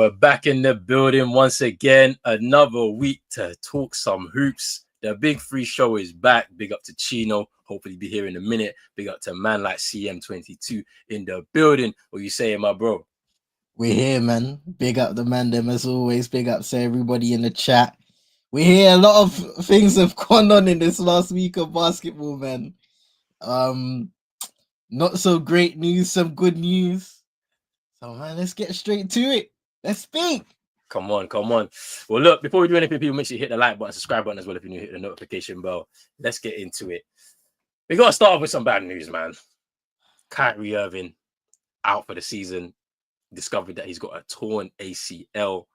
we're back in the building once again. Another week to talk some hoops. The Big Free Show is back. Big up to Chino. Hopefully be here in a minute. Big up to man like CM22 in the building. What you saying, my bro? We're here, man. Big up the man, them as always. Big up to everybody in the chat. We hear a lot of things have gone on in this last week of basketball, man. Not so great news, some good news. So, man, let's get straight to it. Let's speak. Come on. Well, look, before we do anything, people make sure you hit the like button, subscribe button as well if you're new, hit the notification bell. Let's get into it. We got to start off with some bad news, man. Kyrie Irving out for the season. Discovered that he's got a torn ACL.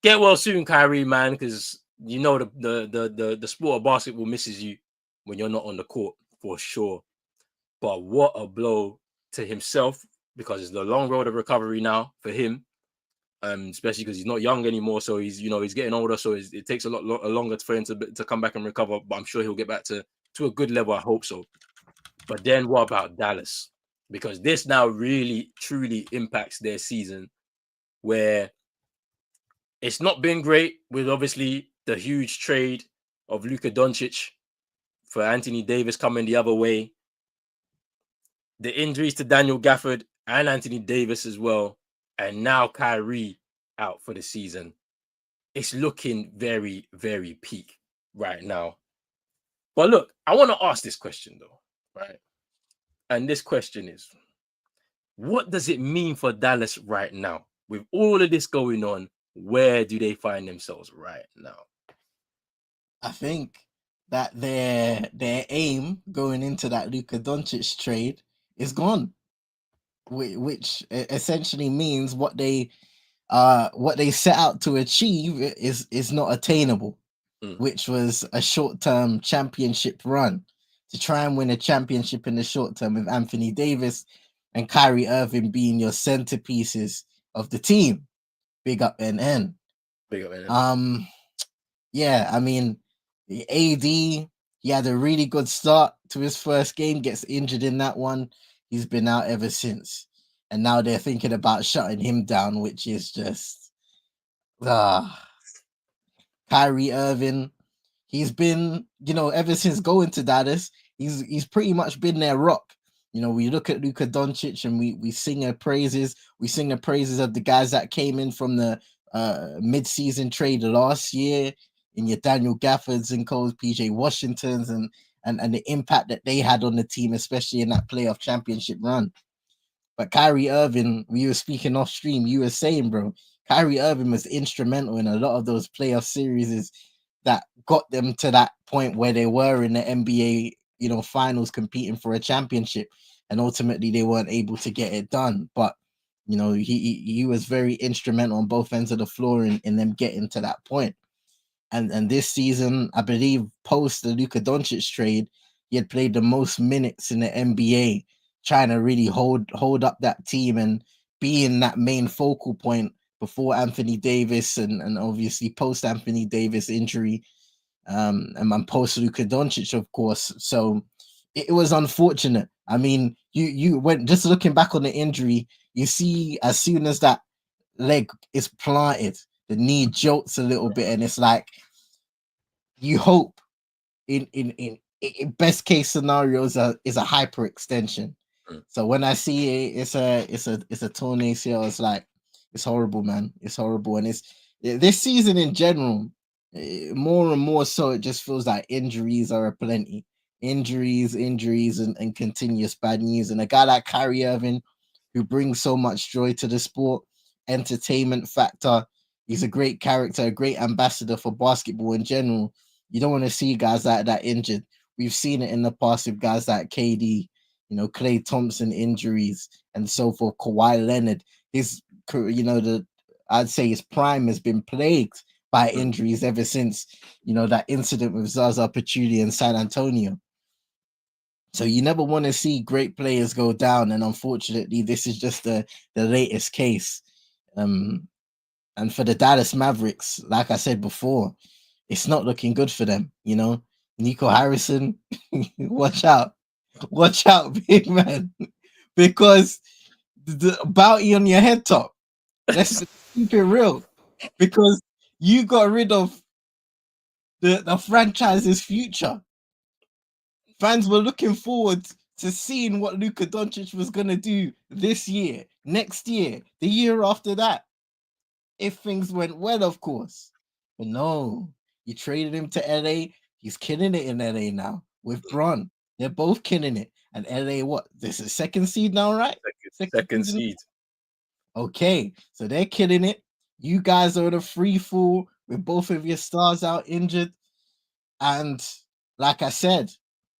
Get well soon, Kyrie, man, because you know the sport of basketball misses you when you're not on the court for sure. But what a blow to himself, because it's the long road of recovery now for him, especially because he's not young anymore. So he's getting older, so it takes a lot longer for him to come back and recover. But I'm sure he'll get back to a good level. I hope so. But then what about Dallas? Because this now really truly impacts their season, where it's not been great with obviously the huge trade of Luka Doncic for Anthony Davis coming the other way. The injuries to Daniel Gafford and Anthony Davis as well. And now Kyrie out for the season. It's looking very, very peak right now. But look, I want to ask this question though, right? And this question is, what does it mean for Dallas right now? With all of this going on, where do they find themselves right now? I think that their aim going into that Luka Doncic trade is gone, which essentially means what they set out to achieve is not attainable, which was a short-term championship run to try and win a championship in the short term with Anthony Davis and Kyrie Irving being your centerpieces of the team. Big up NN. Big up NN. Yeah, I mean, AD, he had a really good start to his first game, gets injured in that one. He's been out ever since. And now they're thinking about shutting him down, which is just Kyrie Irving. He's been, ever since going to Dallas, he's pretty much been their rock. We look at Luka Doncic and we sing their praises. We sing the praises of the guys that came in from the mid-season trade last year, in your Daniel Gaffords and Coles, PJ Washingtons, and the impact that they had on the team, especially in that playoff championship run. But Kyrie Irving, we were speaking off stream, you were saying, bro, Kyrie Irving was instrumental in a lot of those playoff series that got them to that point where they were in the NBA, finals competing for a championship. And ultimately they weren't able to get it done. But, he was very instrumental on both ends of the floor in them getting to that point. And this season, I believe, post the Luka Doncic trade, he had played the most minutes in the NBA, trying to really hold up that team and being that main focal point before Anthony Davis and obviously post Anthony Davis injury, and post Luka Doncic, of course. So it was unfortunate. I mean, you went just looking back on the injury, you see as soon as that leg is planted, the knee jolts a little bit, and it's like you hope in best case scenarios is a hyperextension. So when I see it's a torn ACL, it's like it's horrible, man. It's horrible, and it's this season in general, more and more so. It just feels like injuries are aplenty, injuries, and continuous bad news. And a guy like Kyrie Irving, who brings so much joy to the sport, entertainment factor. He's a great character, a great ambassador for basketball in general. You don't want to see guys like that injured. We've seen it in the past with guys like KD, Klay Thompson injuries and so forth. Kawhi Leonard, I'd say his prime has been plagued by injuries ever since, that incident with Zaza Pachulia in San Antonio. So you never want to see great players go down, and unfortunately, this is just the latest case. And for the Dallas Mavericks, like I said before, it's not looking good for them. Nico Harrison, watch out, big man, because the bounty on your head top Let's keep it real, because you got rid of the franchise's future. Fans were looking forward to seeing what Luka Doncic was gonna do this year, next year, the year after that, if things went well, of course. But no, you traded him to LA. He's killing it in LA now with Bron. They're both killing it. And LA, what? This is second seed now, right? Second Season. seed. Okay, so they're killing it. You guys are in a free fall with both of your stars out injured. And like I said,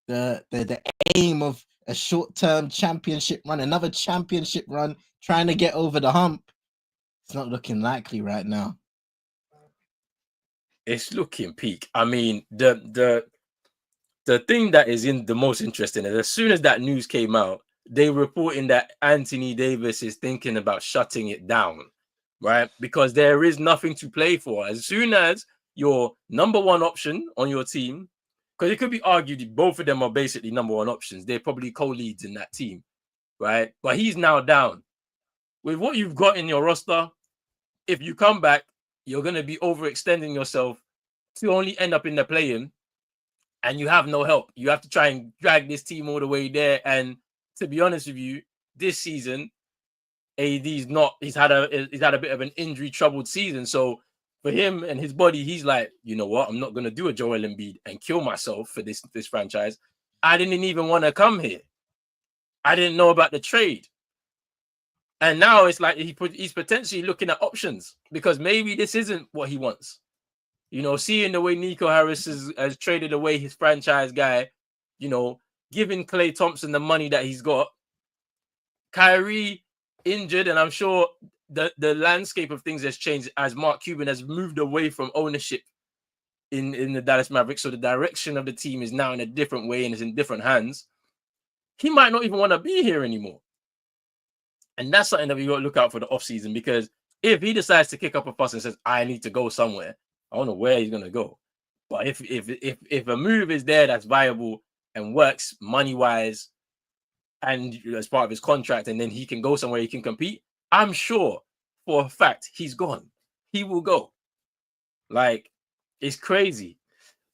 the aim of a short-term championship run, another championship run, trying to get over the hump, it's not looking likely right now. It's looking peak. I mean, the thing that is in the most interesting is as soon as that news came out, they reporting that Anthony Davis is thinking about shutting it down, right? Because there is nothing to play for. As soon as your number one option on your team, because it could be argued both of them are basically number one options. They're probably co-leads in that team, right? But he's now down. With what you've got in your roster, if you come back, you're going to be overextending yourself to only end up in the play-in, and you have no help. You have to try and drag this team all the way there. And to be honest with you, this season, AD's not. He's had a bit of an injury troubled season. So for him and his body, he's like, you know what? I'm not going to do a Joel Embiid and kill myself for this franchise. I didn't even want to come here. I didn't know about the trade. And now it's like he's potentially looking at options because maybe this isn't what he wants. You know, seeing the way Nico Harris has traded away his franchise guy, you know, giving Klay Thompson the money that he's got. Kyrie injured, and I'm sure the landscape of things has changed as Mark Cuban has moved away from ownership in the Dallas Mavericks. So the direction of the team is now in a different way and is in different hands. He might not even want to be here anymore. And that's something that we got to look out for the offseason, because if he decides to kick up a fuss and says, I need to go somewhere, I don't know where he's going to go. But if a move is there that's viable and works money-wise and as part of his contract, and then he can go somewhere he can compete, I'm sure for a fact he's gone. He will go. Like, it's crazy.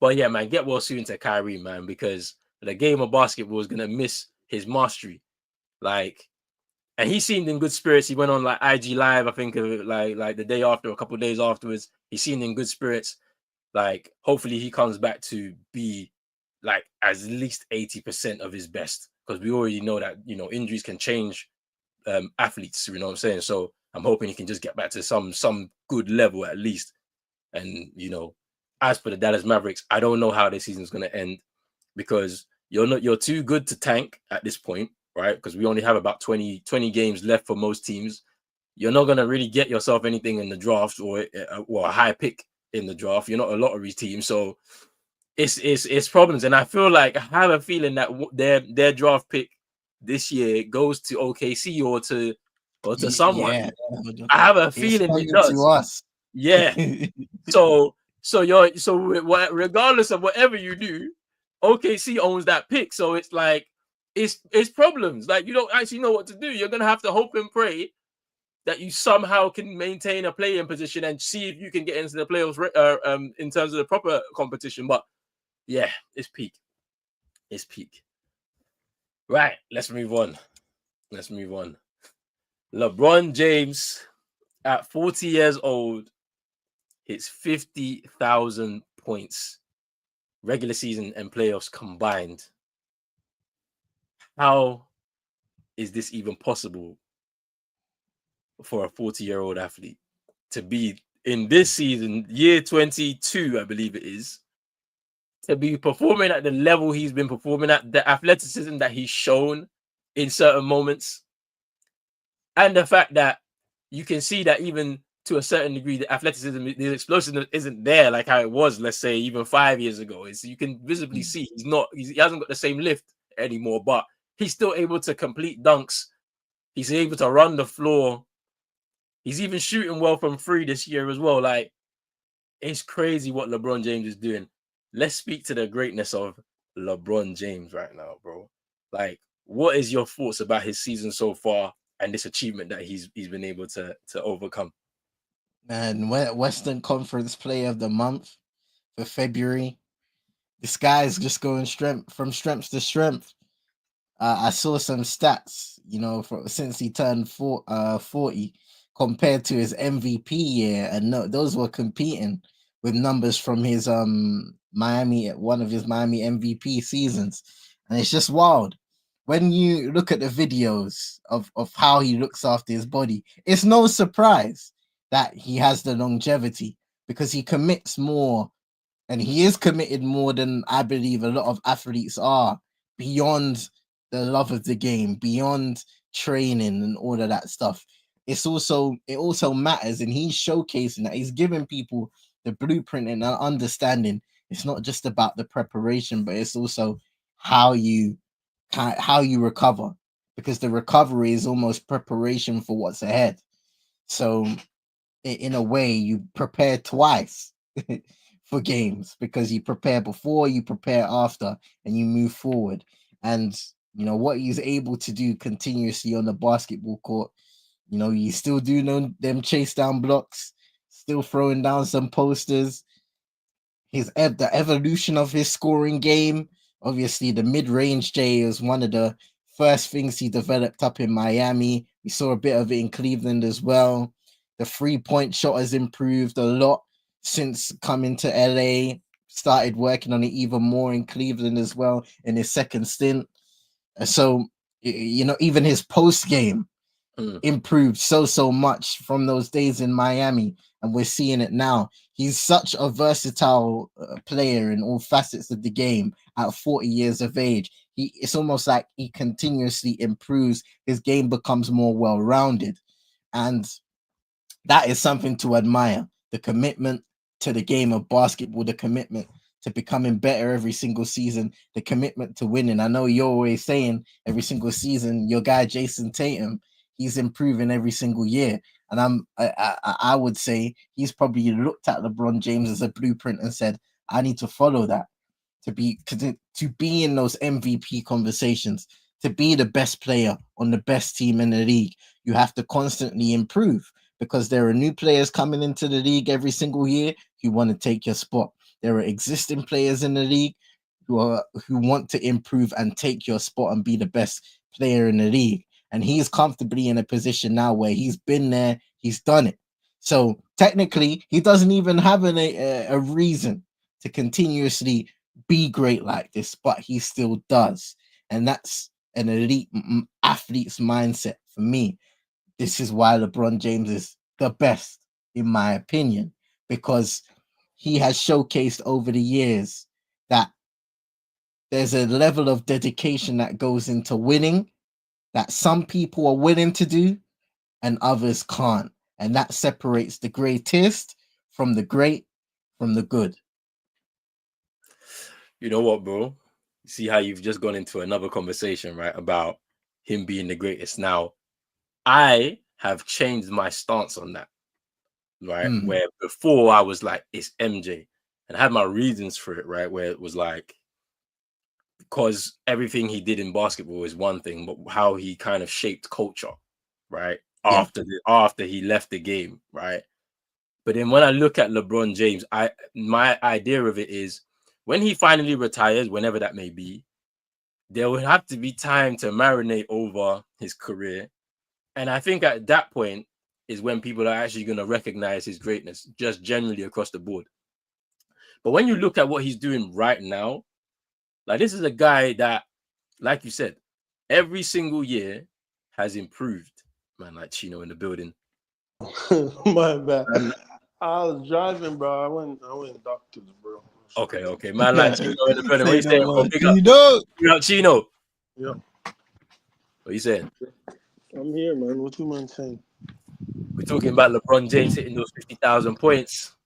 But yeah, man, get well soon to Kyrie, man, because the game of basketball is going to miss his mastery. Like, and he seemed in good spirits. He went on like IG Live, I think, like the day after, a couple of days afterwards. He seemed in good spirits. Like, hopefully he comes back to be like at least 80% of his best, because we already know that, you know, injuries can change athletes, you know what I'm saying? So I'm hoping he can just get back to some good level at least. And, you know, as for the Dallas Mavericks, I don't know how this season's going to end, because you're too good to tank at this point, right? Because we only have about 20 games left for most teams. You're not going to really get yourself anything in the draft or a high pick in the draft. You're not a lottery team. So it's problems. And I feel like, I have a feeling that their draft pick this year goes to OKC or to someone. Yeah, I have a it's feeling coming it does. to us. Yeah. So regardless of whatever you do, OKC owns that pick. So it's like it's problems. Like, you don't actually know what to do. You're gonna have to hope and pray that you somehow can maintain a play-in position and see if you can get into the playoffs in terms of the proper competition. But yeah, it's peak. It's peak. Right, let's move on. LeBron James, at 40 years old, hits 50,000 points, regular season and playoffs combined. How is this even possible for a 40-year-old athlete to be in this season, year 22, I believe it is, to be performing at the level he's been performing at, the athleticism that he's shown in certain moments, and the fact that you can see that even to a certain degree, the athleticism, the explosion isn't there like how it was, let's say, even 5 years ago. You can visibly see he hasn't got the same lift anymore, but he's still able to complete dunks. He's able to run the floor. He's even shooting well from three this year as well. Like, it's crazy what LeBron James is doing. Let's speak to the greatness of LeBron James right now, bro. Like, what is your thoughts about his season so far? and this achievement that he's been able to overcome. And Western Conference Player of the Month for February. This guy is just going from strength to strength. I saw some stats, since he turned 40 compared to his MVP year, and no, those were competing with numbers from his one of his Miami MVP seasons, and it's just wild. When you look at the videos of how he looks after his body, it's no surprise that he has the longevity because he commits more, and he is committed more than I believe a lot of athletes are, beyond the love of the game, beyond training and all of that stuff. It also matters, and he's showcasing that he's giving people the blueprint and understanding. It's not just about the preparation, but it's also how you recover, because the recovery is almost preparation for what's ahead. So in a way, you prepare twice for games, because you prepare before, you prepare after, and you move forward. And what he's able to do continuously on the basketball court. You still do them chase down blocks, still throwing down some posters. The evolution of his scoring game. Obviously, the mid-range J was one of the first things he developed up in Miami. We saw a bit of it in Cleveland as well. The 3-point shot has improved a lot since coming to LA. Started working on it even more in Cleveland as well in his second stint. So, even his post game improved so much from those days in Miami, and we're seeing it now. He's such a versatile player in all facets of the game at 40 years of age. It's almost like he continuously improves. His game becomes more well-rounded, and that is something to admire. The commitment to the game of basketball, the commitment to becoming better every single season, the commitment to winning. I know you're always saying every single season, your guy Jason Tatum, he's improving every single year. And I would say he's probably looked at LeBron James as a blueprint and said, I need to follow that to be in those MVP conversations, to be the best player on the best team in the league. You have to constantly improve, because there are new players coming into the league every single year who want to take your spot. There are existing players in the league who want to improve and take your spot and be the best player in the league. And he's comfortably in a position now where he's been there, he's done it. So technically, he doesn't even have a reason to continuously be great like this, but he still does. And that's an elite athlete's mindset for me. This is why LeBron James is the best, in my opinion, because he has showcased over the years that there's a level of dedication that goes into winning that some people are willing to do and others can't. And that separates the greatest from the great from the good. You know what, bro? See how you've just gone into another conversation, right? About him being the greatest. Now, I have changed my stance on that, right? Where before I was like, it's MJ, and I had my reasons for it, right? Where it was like, because everything he did in basketball is one thing, but how he kind of shaped culture, right? Yeah. After he left the game, right? But then when I look at LeBron James, my idea of it is when he finally retires, whenever that may be, there will have to be time to marinate over his career. And I think at that point is when people are actually going to recognize his greatness, just generally across the board. But when you look at what he's doing right now, like this is a guy that, like you said, every single year has improved. Man, like Chino in the building. My bad. I was driving, bro. I went doctors, bro. Okay. Man, like Chino in the building. What you saying, bro? Big up Chino. Yeah. What you saying? I'm here, man. What you man saying? We're talking about LeBron James hitting those 50,000 points.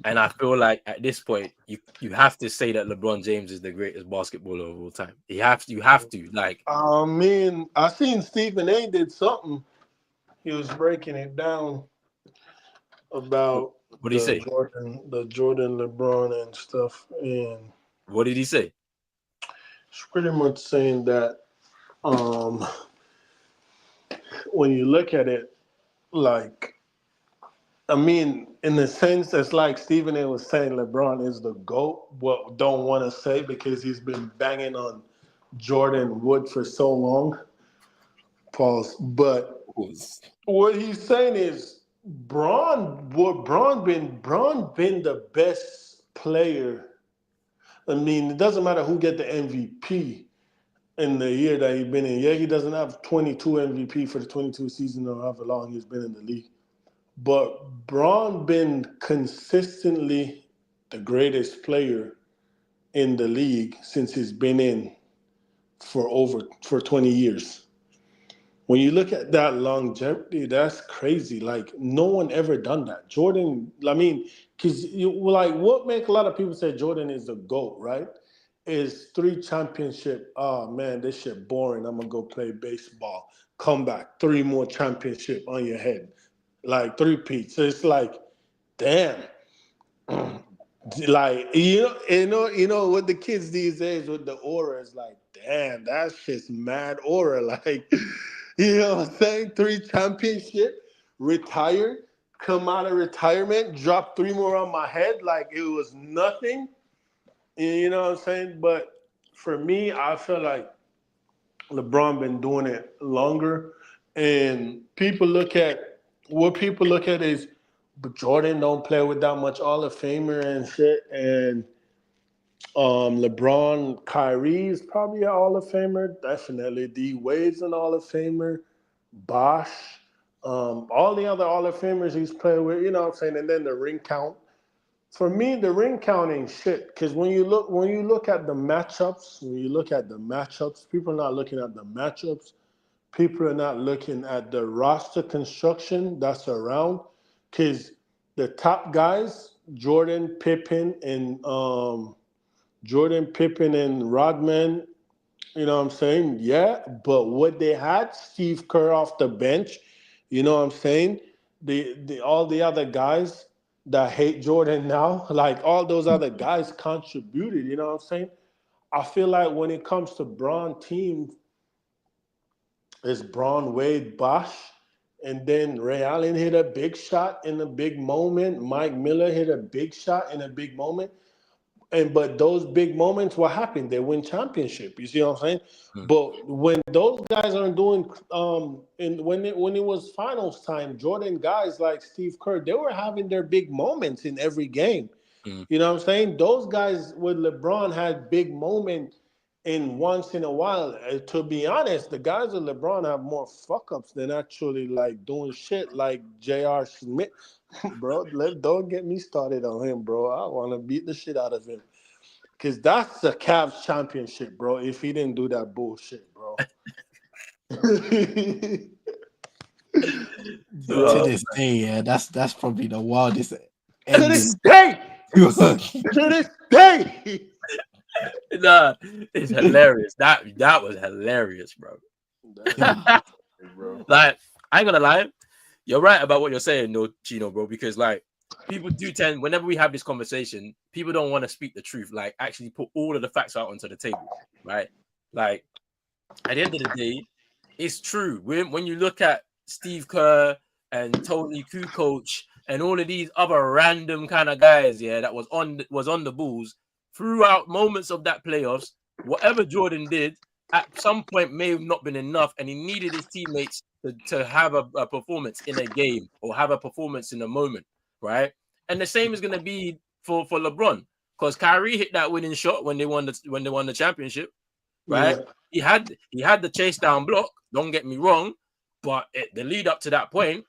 And I feel like at this point, you have to say that LeBron James is the greatest basketballer of all time. You have to. Like, I mean, I seen Stephen A. did something. He was breaking it down about what did he say? the Jordan, LeBron, and stuff. And What did he say? it's pretty much saying that when you look at it, like, I mean, in the sense, it's like Stephen A was saying LeBron is the GOAT, but don't want to say because he's been banging on Jordan Wood for so long. Pause. But what he's saying is Braun been the best player. I mean, it doesn't matter who get the MVP in the year that he's been in. Yeah, he doesn't have 22 MVP for the 22 season or however long he's been in the league. But Braun been consistently the greatest player in the league since he's been in for 20 years. When you look at that longevity, that's crazy. Like no one ever done that. Jordan, I mean, because you like what make a lot of people say Jordan is the GOAT, right? Is 3 championship. Oh man, this shit boring. I'm gonna go play baseball. Come back, 3 more championship on your head, like 3 peats. So it's like, damn. Like with the kids these days with the aura is like, damn, that shit's mad aura. Like, you know what I'm saying? 3 championship, retired, come out of retirement, drop 3 more on my head like it was nothing. You know what I'm saying? But for me, I feel like LeBron been doing it longer, and people look at is, but Jordan don't play with that much Hall of Famer and shit, and LeBron, Kyrie is probably a Hall of Famer, definitely. D Wade's an Hall of Famer, Bosh, all the other Hall of Famers he's played with, you know what I'm saying, and then the ring count. For me, the ring counting shit. Because when you look at the matchups, people are not looking at the matchups. People are not looking at the roster construction that's around. Because the top guys, Jordan, Pippen, and Rodman, you know what I'm saying? Yeah, but what they had, Steve Kerr off the bench, you know what I'm saying? The all the other guys that hate Jordan now, like all those other guys contributed, you know what I'm saying? I feel like when it comes to Braun team, it's Braun, Wade, Bosh, and then Ray Allen hit a big shot in a big moment. Mike Miller hit a big shot in a big moment. But those big moments, what happened? They win championship. You see what I'm saying? Mm. But when those guys aren't doing, and when it was finals time, Jordan guys like Steve Kerr, they were having their big moments in every game. Mm. You know what I'm saying? Those guys with LeBron had big moments in once in a while. To be honest, the guys with LeBron have more fuck ups than actually like doing shit like J.R. Smith. Bro, don't get me started on him, bro. I want to beat the shit out of him. Because that's the Cavs championship, bro, if he didn't do that bullshit, bro. To Oh, this day, yeah, that's probably the wildest To this ending. day! To this day! nah, it's hilarious. That was hilarious, bro. Yeah. Bro. Like, I ain't gonna lie, you're right about what you're saying, no, Chino, bro, because like people do tend, whenever we have this conversation, people don't want to speak the truth, like actually put all of the facts out onto the table, right? Like at the end of the day, it's true. When you look at Steve Kerr and Tony Kukoc and all of these other random kind of guys, yeah, that was on the Bulls throughout moments of that playoffs, whatever Jordan did at some point may have not been enough, and he needed his teammates to have a performance in a game or have a performance in a moment, right? And the same is going to be for LeBron, because Kyrie hit that winning shot when they won the championship, right? Yeah. He had the chase down block. Don't get me wrong, but the lead up to that point,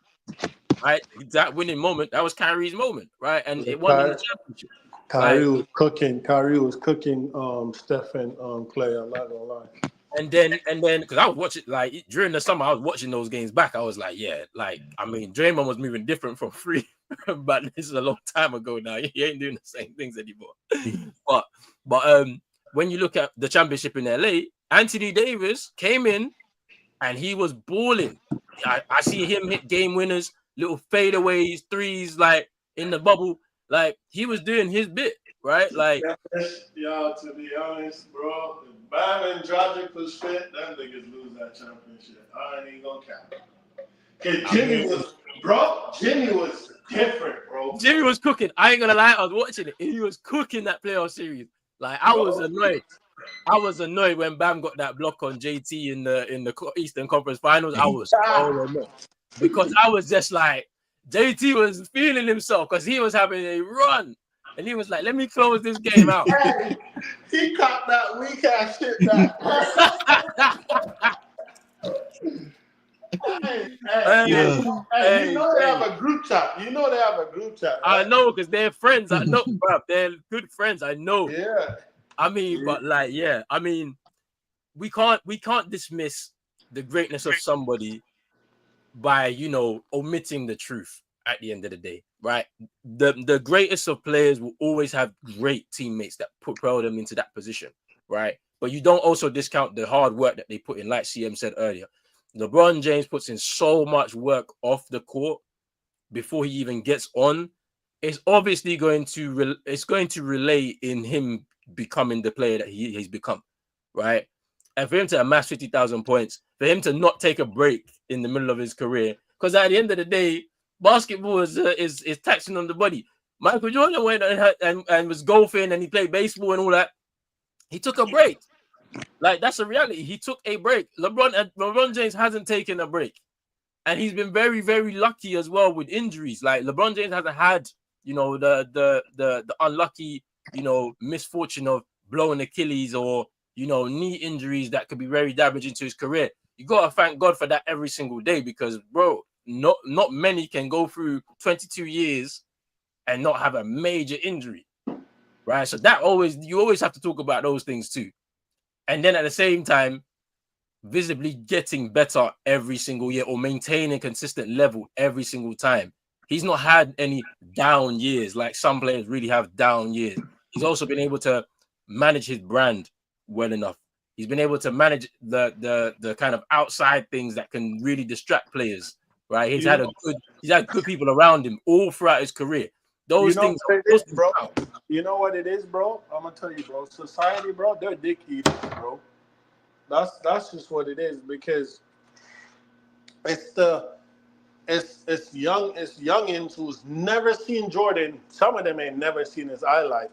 right? That winning moment, that was Kyrie's moment, right? And it won them the championship. Like, Kyrie was cooking. Kyrie was cooking Steph and Clay. I'm not gonna lie. and then because I was watching, like during the summer, I was watching those games back. I was like, yeah, like I mean, Draymond was moving different from free, but this is a long time ago now. He ain't doing the same things anymore. but when you look at the championship in LA, Anthony Davis came in and he was balling. I see him hit game winners, little fadeaways, threes, like in the bubble. Like he was doing his bit, right? Like, Y'all, to be honest, bro, if Bam and Dragic was fit, them niggas lose that championship. I ain't even gonna count. Jimmy was different, bro. Jimmy was cooking. I ain't gonna lie, I was watching it. He was cooking that playoff series. Like I was annoyed. I was annoyed when Bam got that block on JT in the Eastern Conference Finals. I was so annoyed because I was just like, JT was feeling himself because he was having a run, and he was like, "Let me close this game out." Hey, he caught that weak ass shit. You know they have a group chat. You know they have a group chat. Right? I know because they're friends. I know, bro. They're good friends. I know. Yeah. I mean, but like, yeah. I mean, we can't dismiss the greatness of somebody by omitting the truth at the end of the day, right? The greatest of players will always have great teammates that propel them into that position, right? But you don't also discount the hard work that they put in, like CM said earlier. LeBron James puts in so much work off the court before he even gets on. It's obviously going to relay in him becoming the player that he's become, right? And for him to amass 50,000 points, for him to not take a break in the middle of his career, because at the end of the day, basketball is taxing on the body. Michael Jordan went and was golfing and he played baseball and all that. He took a break. Like, that's a reality. He took a break. LeBron James hasn't taken a break. And he's been very, very lucky as well with injuries. Like, LeBron James hasn't had, the unlucky, misfortune of blowing Achilles or, knee injuries that could be very damaging to his career. You got to thank God for that every single day because, bro, not many can go through 22 years and not have a major injury, right? So you always have to talk about those things too. And then at the same time, visibly getting better every single year or maintaining a consistent level every single time. He's not had any down years like some players really have down years. He's also been able to manage his brand well enough. He's been able to manage the kind of outside things that can really distract players, right? He's had good people around him all throughout his career. Those things, bro. You know what it is, bro? I'm gonna tell you, bro. Society, bro, they're dick eaters, bro. That's just what it is because it's youngins who's never seen Jordan. Some of them ain't never seen his highlight,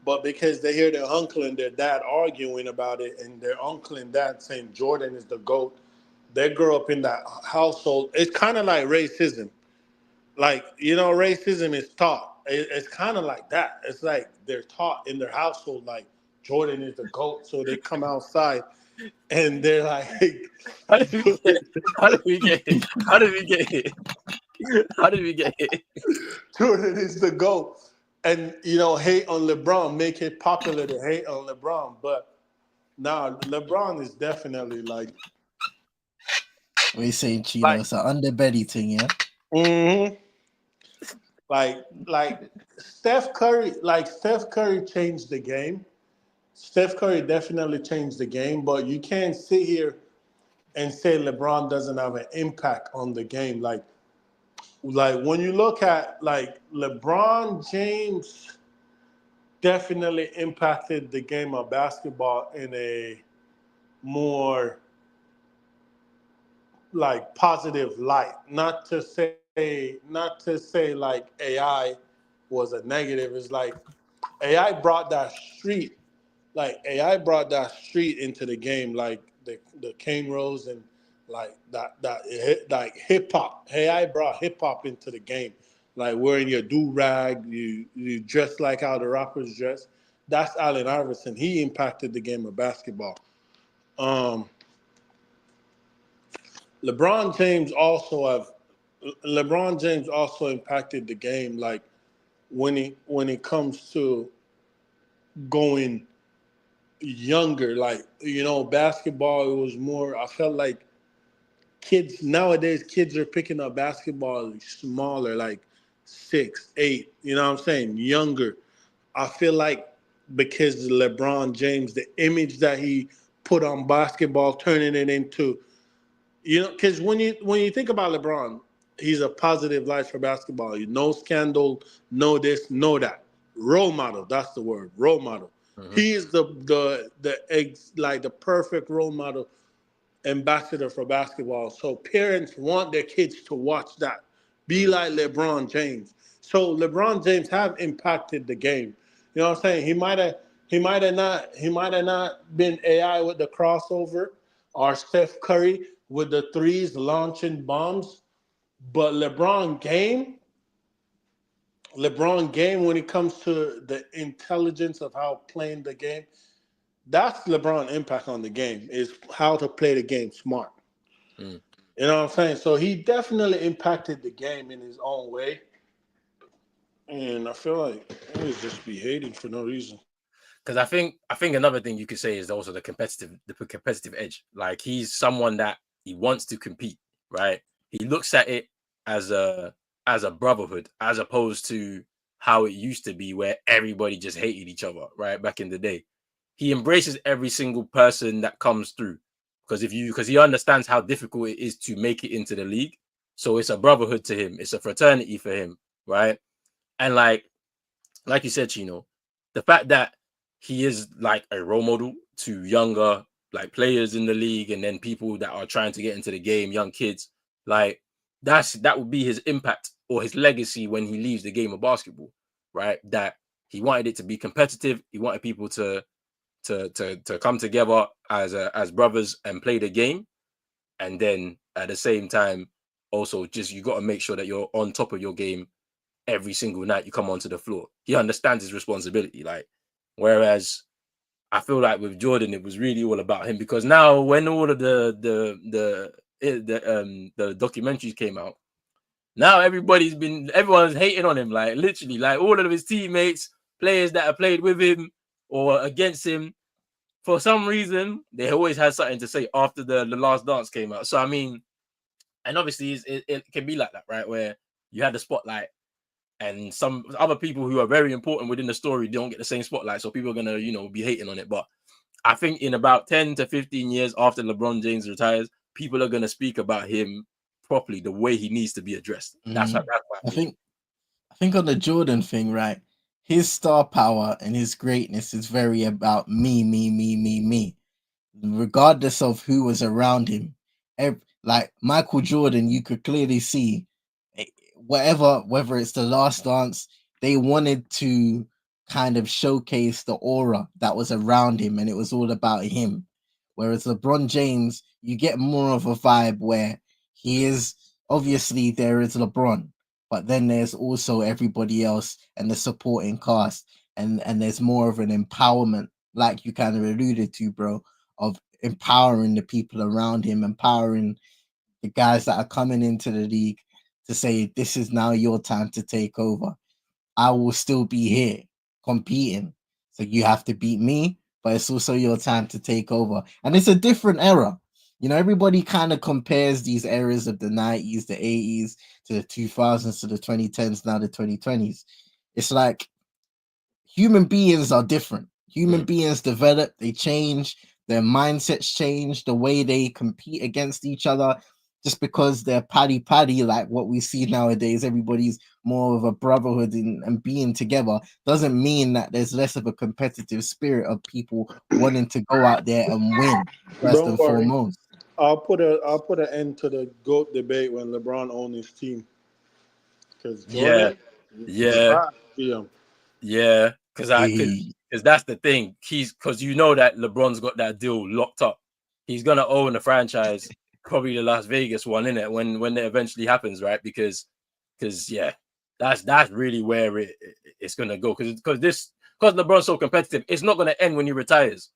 but because they hear their uncle and their dad arguing about it, and their uncle and dad saying Jordan is the GOAT, they grow up in that household. It's kind of like racism. Like, racism is taught. It's kind of like that. It's like they're taught in their household, like Jordan is the GOAT. So they come outside and they're like, how did we get here? Jordan is the GOAT. And, hate on LeBron, make it popular to hate on LeBron. But now LeBron is definitely like. What are you saying, Chino? Like, it's an underbelly thing, yeah? Mm-hmm. Like Steph Curry changed the game. Steph Curry definitely changed the game, but you can't sit here and say LeBron doesn't have an impact on the game. Like when you look at LeBron James definitely impacted the game of basketball in a more positive light. Not to say like AI was a negative. It's like AI brought that street. AI brought that street into the game, like the Kane Rose and that hip hop. AI brought hip hop into the game, like wearing your do rag, you dress like how the rappers dress. That's Allen Iverson. He impacted the game of basketball. LeBron James also impacted the game, like when it comes to going younger, basketball, it was more, I felt like nowadays kids are picking up basketball smaller, like 6, 8, you know what I'm saying, younger. I feel like because LeBron James, the image that he put on basketball, turning it into, because when you think about LeBron, he's a positive light for basketball. No scandal, no this, no that. Role model, that's the word, role model. Mm-hmm. He is the perfect role model ambassador for basketball. So parents want their kids to watch that. Be like LeBron James. So LeBron James have impacted the game. You know what I'm saying? He might have not been AI with the crossover or Steph Curry with the threes launching bombs, but LeBron game when it comes to the intelligence of how playing the game, that's LeBron impact on the game is how to play the game smart. Mm. You know what I'm saying? So he definitely impacted the game in his own way. And I feel like always just be hating for no reason. Because I think another thing you could say is also the competitive edge. Like he's someone that he wants to compete, right? He looks at it as a brotherhood, as opposed to how it used to be, where everybody just hated each other, right? Back in the day, he embraces every single person that comes through because he understands how difficult it is to make it into the league. So it's a brotherhood to him. It's a fraternity for him, right? And like you said, Chino, the fact that he is like a role model to younger like players in the league, and then people that are trying to get into the game, young kids, like that would be his impact or his legacy when he leaves the game of basketball, right? That he wanted it to be competitive. He wanted people to come together as brothers and play the game, and then at the same time, also just you got to make sure that you're on top of your game every single night you come onto the floor. He understands his responsibility. Like, whereas I feel like with Jordan, it was really all about him because now when all of the documentaries came out, now everyone's hating on him. Like literally, like all of his teammates, players that have played with him or against him, for some reason, they always had something to say after the Last Dance came out. So I mean, and obviously it can be like that, right? Where you had the spotlight and some other people who are very important within the story don't get the same spotlight, so people are gonna, be hating on it. But I think in about 10 to 15 years after LeBron James retires, people are gonna speak about him properly, the way he needs to be addressed. That's what I I think. think on the Jordan thing, right? His star power and his greatness is very about me, me, me, me, me. Regardless of who was around him. Like Michael Jordan, you could clearly see whether it's the Last Dance, they wanted to kind of showcase the aura that was around him, and it was all about him. Whereas LeBron James, you get more of a vibe where he is obviously there is LeBron, but then there's also everybody else and the supporting cast, and there's more of an empowerment, like you kind of alluded to, bro, of empowering the people around him, empowering the guys that are coming into the league to say, this is now your time to take over. I will still be here competing. So you have to beat me, but it's also your time to take over. And it's a different era. Everybody kind of compares these eras of the 90s, the 80s, to the 2000s, to the 2010s, now the 2020s. It's like human beings are different. Human beings develop, they change, their mindsets change, the way they compete against each other. Just because they're paddy, like what we see nowadays, everybody's more of a brotherhood and being together, doesn't mean that there's less of a competitive spirit of people wanting to go out there and win, first Don't and worry. foremost. I'll put an end to the GOAT debate when LeBron owned his team. Because Yeah, Jordan, yeah, yeah. yeah. Because Hey, that's the thing. Because that LeBron's got that deal locked up. He's gonna own the franchise, probably the Las Vegas one, in it when it eventually happens, right? Because yeah, that's really where it's gonna go. Because LeBron's so competitive, it's not gonna end when he retires.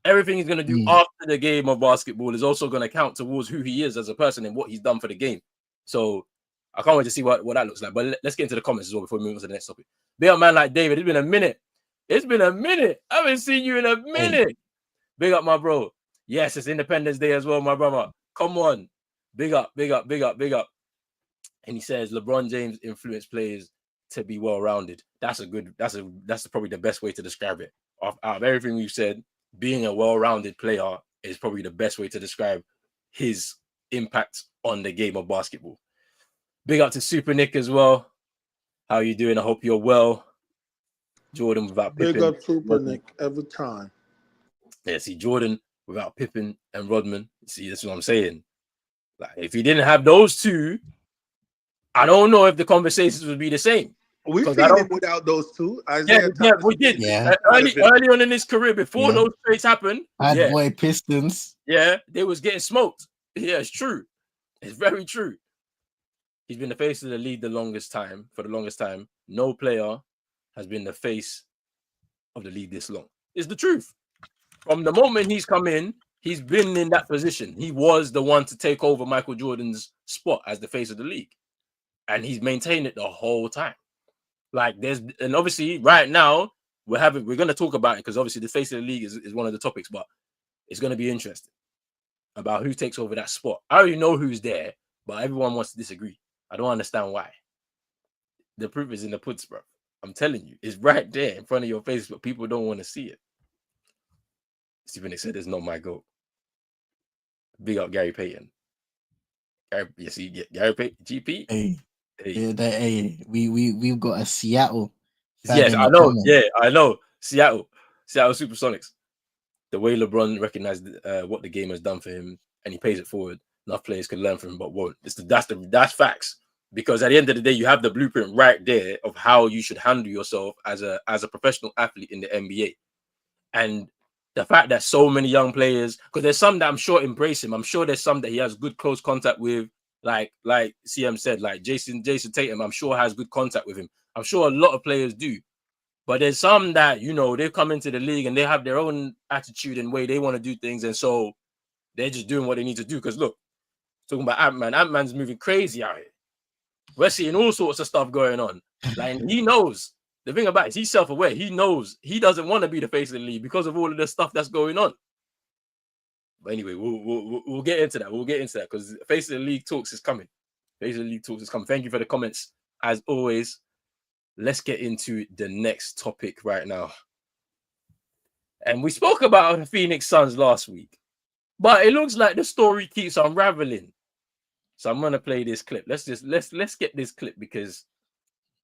Everything he's gonna do after the game of basketball is also gonna count towards who he is as a person and what he's done for the game. So I can't wait to see what that looks like. But let's get into the comments as well before we move on to the next topic. Be a man like David. It's been a minute. It's been a minute. I haven't seen you in a minute. Big up, my bro. Yes, it's Independence Day as well, my brother. Come on. Big up, big up, big up, big up. And he says LeBron James influenced players to be well-rounded. That's probably the best way to describe it. Out of everything we've said, being a well-rounded player is probably the best way to describe his impact on the game of basketball. Big up to Super Nick as well. How you doing? I hope you're well. Jordan without Big Pippen. up Super Nick every time. Yeah, see, Jordan without Pippen and Rodman. See, that's what I'm saying. Like, if he didn't have those two, I don't know if the conversations would be the same. We've Because seen him without those two. Isaiah yeah, Thomas we did. Yeah. Early on in his career, before Yeah. those trades happened, Bad boy Pistons. yeah, they was getting smoked. Yeah, it's true. It's very true. He's been the face of the league for the longest time. No player has been the face of the league this long. It's the truth. From the moment he's come in, he's been in that position. He was the one to take over Michael Jordan's spot as the face of the league. And he's maintained it the whole time. Like, and obviously right now we're going to talk about it because obviously the face of the league is one of the topics, but it's going to be interesting about who takes over that spot. I already know who's there, but everyone wants to disagree. I don't understand why. The proof is in the pudding, bro. I'm telling you, it's right there in front of your face, but people don't want to see it. Stephen said it's not my goal. Big up Gary Payton. Gary Payton, GP. Hey. We've got a Seattle. Yes, I know. Yeah, I know. Seattle Supersonics. The way LeBron recognized what the game has done for him, and he pays it forward. Enough players can learn from him, but won't. That's facts. Because at the end of the day, you have the blueprint right there of how you should handle yourself as a professional athlete in the NBA. And the fact that so many young players, because there's some that I'm sure embrace him. I'm sure there's some that he has good close contact with, like CM said, like Jason Tatum, I'm sure has good contact with him. I'm sure a lot of players do. But there's some that, they've come into the league and they have their own attitude and way they want to do things. And so they're just doing what they need to do. Because look, talking about Ant-Man's moving crazy out here. We're seeing all sorts of stuff going on. Like, he knows. The thing about it is he's self-aware. He knows he doesn't want to be the face of the league because of all of the stuff that's going on. But anyway, we'll get into that. We'll get into that because face of the league talks is coming. Face of the league talks is coming. Thank you for the comments. As always, let's get into the next topic right now. And we spoke about the Phoenix Suns last week, but it looks like the story keeps unraveling. So I'm gonna play this clip. Let's get this clip because,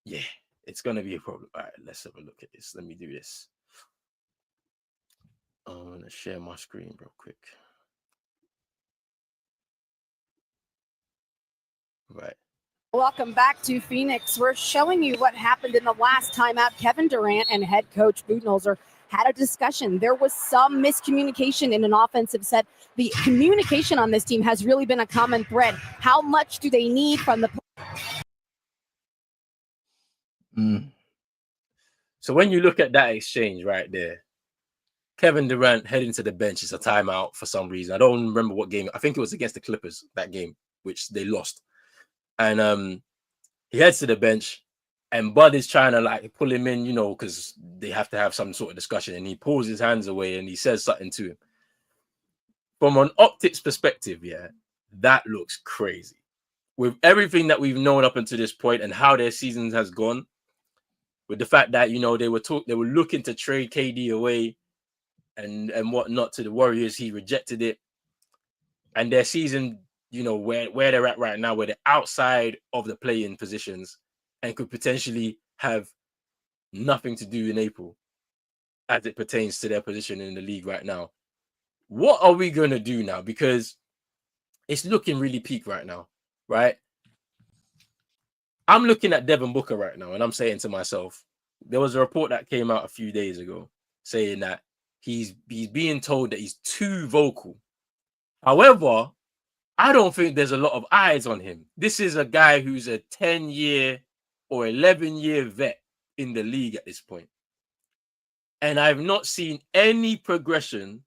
yeah, it's gonna be a problem. All right, let's have a look at this. Let me do this. I'm gonna share my screen real quick. Right. Welcome back to Phoenix. We're showing you what happened in the last timeout. Kevin Durant and head coach Budenholzer had a discussion. There was some miscommunication in an offensive set. The communication on this team has really been a common thread. How much do they need from the... So when you look at that exchange right there, Kevin Durant heading to the bench is a timeout for some reason. I don't remember what game. I think it was against the Clippers, that game, which they lost. And he heads to the bench, and Bud is trying to like pull him in, because they have to have some sort of discussion. And he pulls his hands away and he says something to him. From an optics perspective, yeah, that looks crazy. With everything that we've known up until this point and how their season has gone, with the fact that they were looking to trade KD away and whatnot to the Warriors, he rejected it, and their season, where they're at right now, where they're outside of the play-in positions and could potentially have nothing to do in April as it pertains to their position in the league right now. What are we going to do now? Because it's looking really peak right now, right? I'm looking at Devin Booker right now, and I'm saying to myself, there was a report that came out a few days ago saying that he's being told that he's too vocal. However, I don't think there's a lot of eyes on him. This is a guy who's a 10-year or 11-year vet in the league at this point. And I've not seen any progression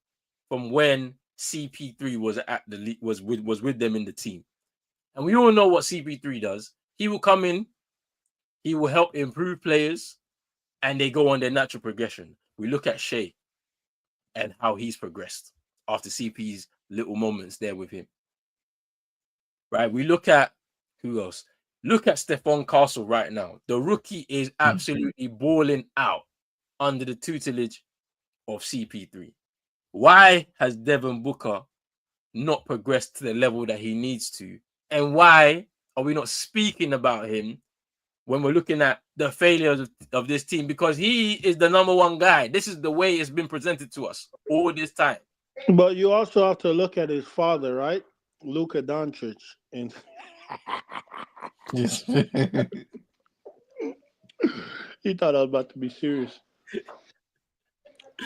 from when CP3 was at the league, was with them in the team. And we all know what CP3 does. He will come in, he will help improve players, and they go on their natural progression. We look at Shea and how he's progressed after CP's little moments there with him. Right? We look at who else? Look at Stephon Castle right now. The rookie is absolutely balling out under the tutelage of CP3. Why has Devin Booker not progressed to the level that he needs to? And why are we not speaking about him when we're looking at the failures of this team? Because he is the number one guy. This is the way it's been presented to us all this time. But you also have to look at his father, right? Luka Doncic. And Yes. he thought I was about to be serious.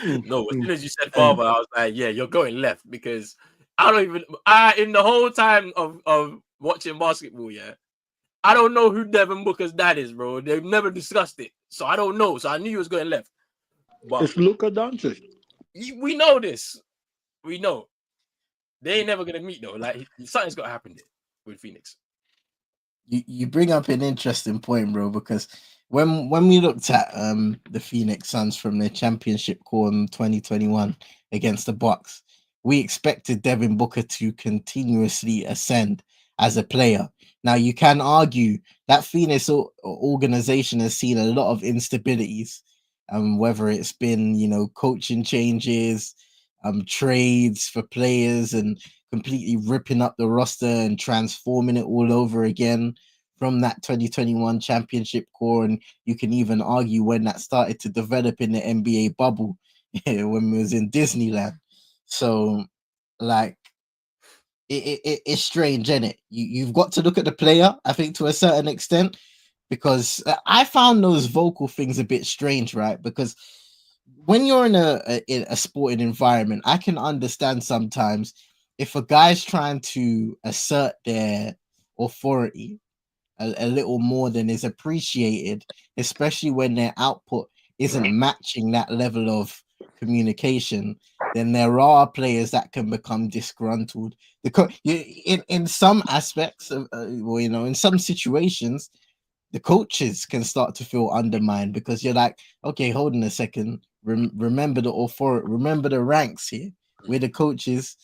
No, as soon as you said Hey, father, I was like, yeah, you're going left because I don't even. I in the whole time of watching basketball, yeah, I don't know who Devin Booker's dad is, bro. They've never discussed it, so I don't know. So I knew he was going left, but It's Luka Doncic. we know this. We know they ain't never gonna meet though. Like something's got to happen there with Phoenix. you bring up an interesting point, bro, because when we looked at the Phoenix Suns from their championship core in 2021 against the Bucks, we expected Devin Booker to continuously ascend as a player. Now you can argue that Phoenix organization has seen a lot of instabilities, whether it's been coaching changes, trades for players, and completely ripping up the roster and transforming it all over again from that 2021 championship core. And you can even argue when that started to develop in the NBA bubble when we was in Disneyland. So, like, it's strange, isn't it? You've got to look at the player, I think, to a certain extent, because I found those vocal things a bit strange, right? Because when you're in a sporting environment, I can understand sometimes if a guy's trying to assert their authority a little more than is appreciated, especially when their output isn't matching that level of communication, then there are players that can become disgruntled. In some aspects of, well, in some situations, the coaches can start to feel undermined because you're like, okay, hold on a second. Remember the authority, remember the ranks here. We're the coaches,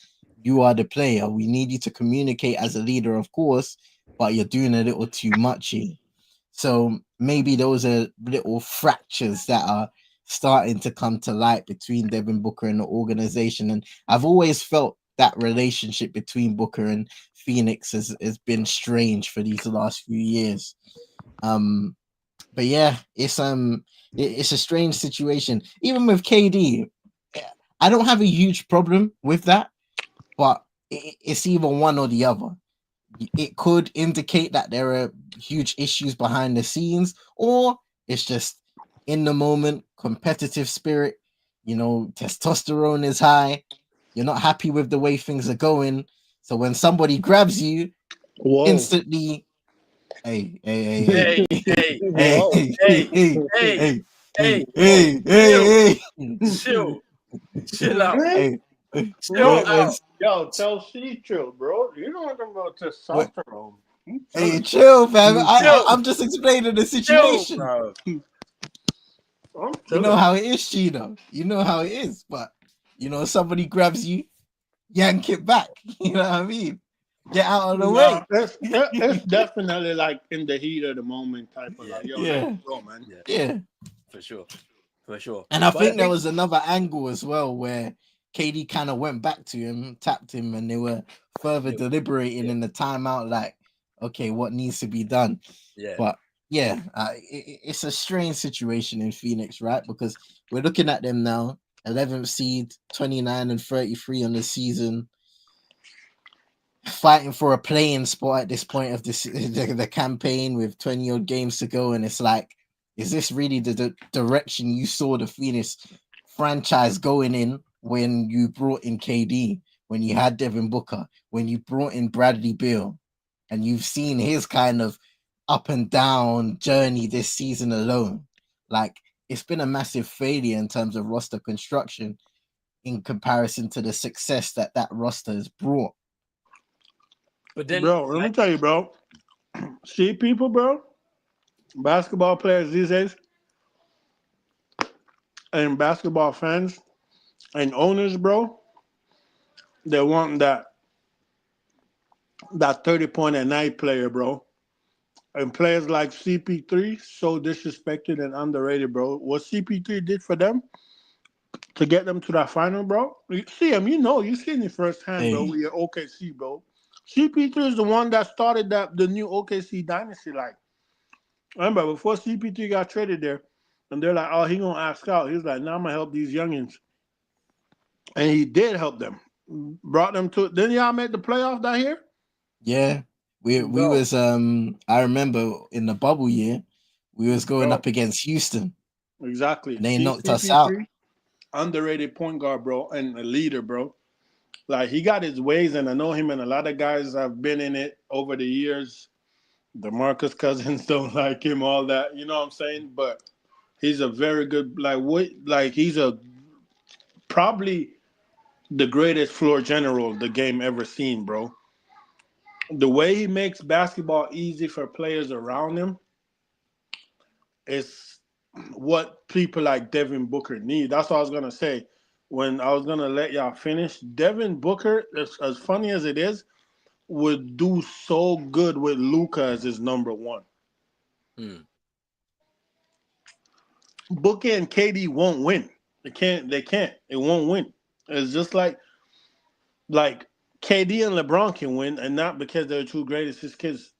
you are the player. We need you to communicate as a leader, of course, but you're doing a little too much here. So maybe those are little fractures that are starting to come to light between Devin Booker and the organization. And I've always felt that relationship between Booker and Phoenix has been strange for these last few years. But yeah, it's a strange situation. Even with KD, I don't have a huge problem with that, but it's either one or the other. It could indicate that there are huge issues behind the scenes, or it's just in the moment, competitive spirit, testosterone is high, you're not happy with the way things are going. So when somebody grabs you, Whoa. instantly, hey, hey, Hey, hey, hey, hey, Whoa. hey, hey, hey, hey, hey, hey, hey, hey, chill, hey, chill, chill out, hey, chill Bro, out. yo, tell C chill, bro. You don't talking about when, testosterone. I'm hey, telling chill, fam. Chill, I'm just explaining the chill, situation. bro. you. I'm You know telling. how it is, Chino. You know how it is. But somebody grabs you, yank it back. You know what I mean? Get out of the No, way. it's definitely like in the heat of the moment type of Yeah, like, yo, let's Yeah, go, man. yeah, yeah. for sure, for sure. And I But I think there think, was another angle as well where KD kind of went back to him, tapped him, and they were further deliberating yeah, in the timeout, like, okay, what needs to be done? yeah. But yeah, it's a strange situation in Phoenix, right? Because we're looking at them now, 11th seed, 29 and 33 on the season, fighting for a playing spot at this point of the campaign with 20 odd games to go. And it's like, is this really the direction you saw the Phoenix franchise going in when you brought in KD, when you had Devin Booker, when you brought in Bradley Beal, and you've seen his kind of up and down journey this season alone? Like, it's been a massive failure in terms of roster construction in comparison to the success that roster has brought. But then, Bro, let me like, tell you, bro. See people, bro, basketball players these days, and basketball fans and owners, bro, they want that 30 point a night player, bro. And players like CP3, so disrespected and underrated, bro. What CP3 did for them to get them to that final, bro. You see him, you seen it firsthand, bro, Hey, with your OKC, bro. CP3 is the one that started the new OKC dynasty. Like, remember, before CP3 got traded there, and they're like, oh, he gonna ask out. He's like, now I'm gonna help these youngins. And he did help them. Brought them to. Didn't y'all make the playoffs down here? Yeah, we Bro. was I remember in the bubble year, we was going Bro. up against Houston Exactly. and they See, knocked us out. CP3, underrated point guard, bro, and a leader, bro. Like he got his ways, and I know him, and a lot of guys have been in it over the years. DeMarcus Cousins don't like him, all that. You know what I'm saying? But he's a very good, he's a probably the greatest floor general the game ever seen, bro. The way he makes basketball easy for players around him is what people like Devin Booker need. That's what I was gonna say. When I was gonna let y'all finish, Devin Booker, as funny as it is, would do so good with Luka as his number one. Hmm. Booker and KD won't win. They can't. They can't. It won't win. It's just like KD and LeBron can win, and not because they're two greatest. It's because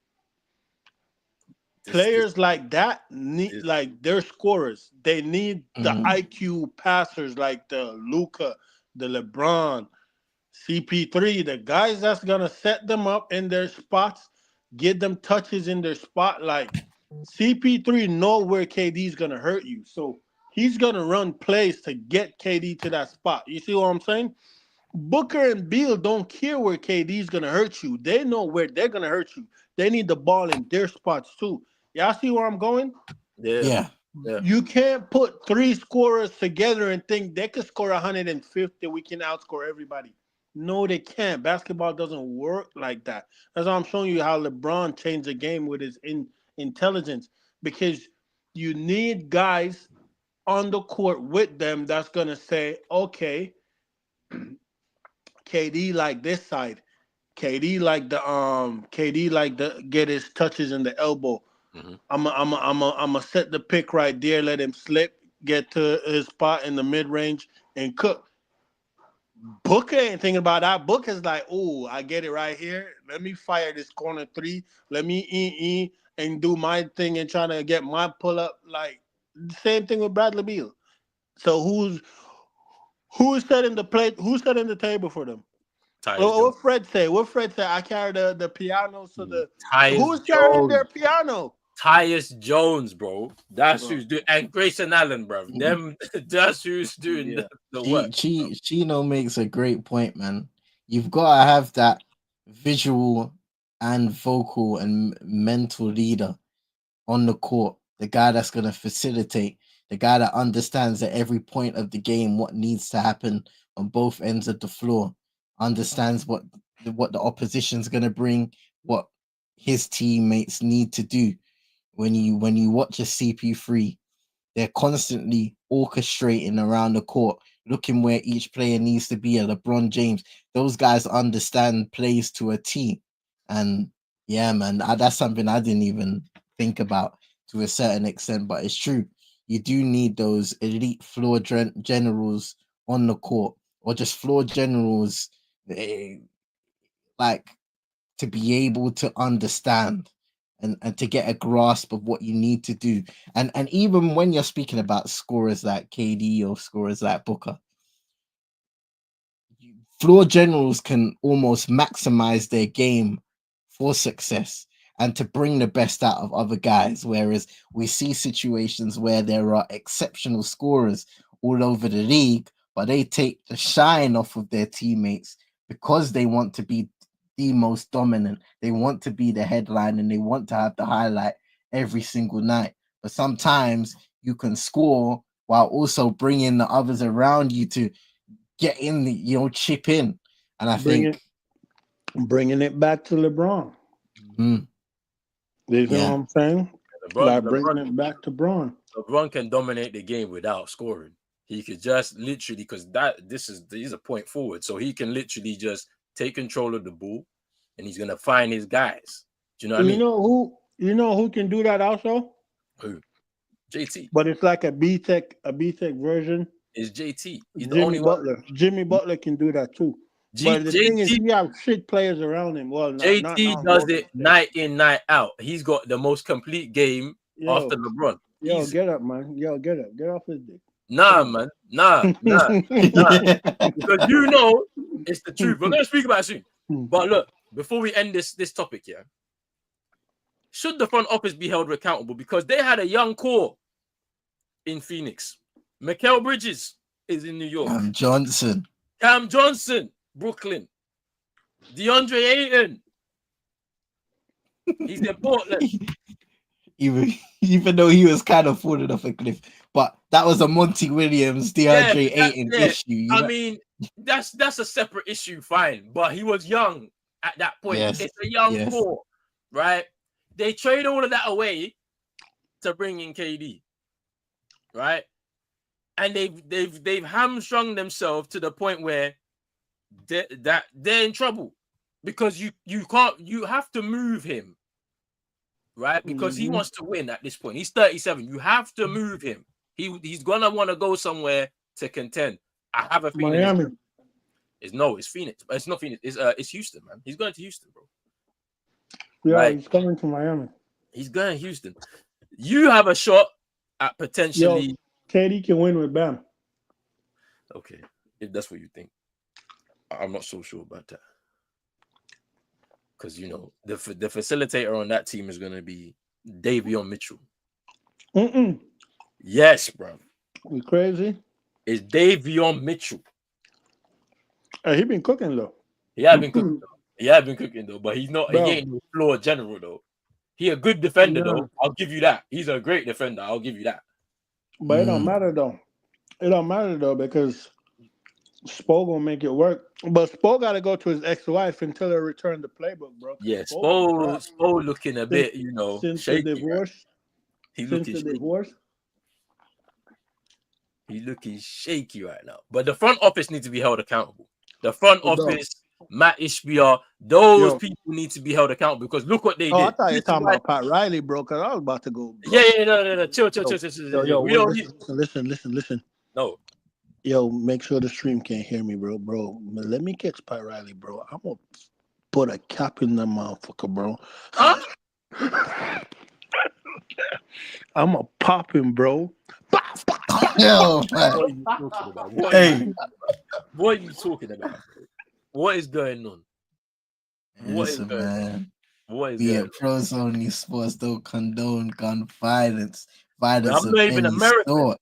This, players like that need, this, like, they're scorers. They need the Mhm. IQ passers like the Luka, the LeBron, CP3, the guys that's gonna set them up in their spots, get them touches in their spot. Like CP3 know where KD's gonna hurt you, so he's gonna run plays to get KD to that spot. You see what I'm saying? Booker and Beal don't care where KD's gonna hurt you. They know where they're gonna hurt you. They need the ball in their spots too. Y'all see where I'm going? yeah, Yeah, yeah. You can't put three scorers together and think they could score 150. We can outscore everybody. No, they can't. Basketball doesn't work like that. That's why I'm showing you how LeBron changed the game with his intelligence, because you need guys on the court with them that's gonna say, okay, KD like this side. KD like the get his touches in the elbow. Hmm. I'm a set the pick right there, let him slip, get to his spot in the mid range and cook. Booker ain't thinking about that. Booker's like, oh, I get it right here. Let me fire this corner three. Let me and do my thing and try to get my pull up. Like same thing with Bradley Beal. So who's setting the plate? Who's setting the table for them? Tyus Well, Jones. what Fred say? What Fred say? I carry the piano, so the Tyus who's carrying Jones. their piano? Tyus Jones, bro. That's Bro. who's doing, and Grayson Allen, bro. Them, that's who's doing Yeah. the work. Chino makes a great point, man. You've got to have that visual and vocal and mental leader on the court, the guy that's going to facilitate, the guy that understands at every point of the game what needs to happen on both ends of the floor, understands what the opposition's going to bring, what his teammates need to do. When you watch a CP3, they're constantly orchestrating around the court, looking where each player needs to be. A LeBron James, those guys understand plays to a T. And yeah, man, that's something I didn't even think about to a certain extent, but it's true. You do need those elite floor generals on the court, or just floor generals, eh, like, to be able to understand and to get a grasp of what you need to do. And even when you're speaking about scorers like KD or scorers like Booker, floor generals can almost maximize their game for success and to bring the best out of other guys. Whereas we see situations where there are exceptional scorers all over the league, but they take the shine off of their teammates because they want to be the most dominant. They want to be the headline and they want to have the highlight every single night. But sometimes you can score while also bringing the others around you to get in, chip in. And I think, Bringing it back to LeBron. mm, You know what yeah, I'm saying? LeBron, Like LeBron, bringing it back to Braun. LeBron can dominate the game without scoring. He could just literally, because he's a point forward, so he can literally just take control of the ball, and he's gonna find his guys. Do you know what I You mean? know who? You know who can do that also? Who? JT. But it's like a B Tech version. Is JT. He's the Jimmy only one. Butler. Jimmy Butler can do that too. But the thing is, JT he have shit players around him. Well, not JT on does Golden it State. night in, night out. He's got the most complete game after Yo, LeBron. yo, get up, man. Yo, get up. Get off his dick. Nah, man. Nah. Because you know it's the truth. We're gonna speak about it soon. But look, before we end this topic, yeah, should the front office be held accountable because they had a young core in Phoenix? Mikal Bridges is in New York. Cam Johnson, Brooklyn. DeAndre Ayton. He's in Portland. Even though he was kind of falling off a cliff, but that was a Monty Williams, DeAndre Ayton issue. I mean, that's a separate issue, fine. But he was young at that point. Yes. It's a young core, right? They trade all of that away to bring in KD, right? And they've hamstrung themselves to the point where they're in trouble because you have to move him, right? Because he wants to win at this point. He's 37. You have to move him. He's gonna want to go somewhere to contend. I have a feeling Miami. It's Phoenix. It's not Phoenix. It's Houston, man. He's going to Houston, bro. Yeah, Like, he's coming to Miami. He's going to Houston. You have a shot at potentially. Yo, KD can win with Bam. Okay, if that's what you think, I'm not so sure about that. Because you know the facilitator on that team is going to be Davion Mitchell. Yes, bro. You crazy? It's Davion Mitchell. He been cooking though. He had been cooking though, but he's not. Bro. He ain't no floor general though. He a good defender though. I'll give you that. He's a great defender. I'll give you that. But it don't matter though. It don't matter though because Spo gonna make it work. But Spo got to go to his ex-wife until they return the playbook, bro. Yeah, Spo looking a bit, since shaky, the divorce. Right? He's looking shaky right now. But the front office needs to be held accountable. The front office, Matt Ishbia, those people need to be held accountable because look what they did. I thought you were talking about Pat Riley, bro, because I was about to go. Bro. Yeah, no. Chill. Listen. No. Yo, make sure the stream can't hear me, bro. Let me catch Pat Riley, bro. I'm going to put a cap in that motherfucker, bro. Huh? I'm going to pop him, bro. Yo, man. What are you talking about? What is going on? Man. What is Be going it pros only sports don't condone gun violence. I'm not even American.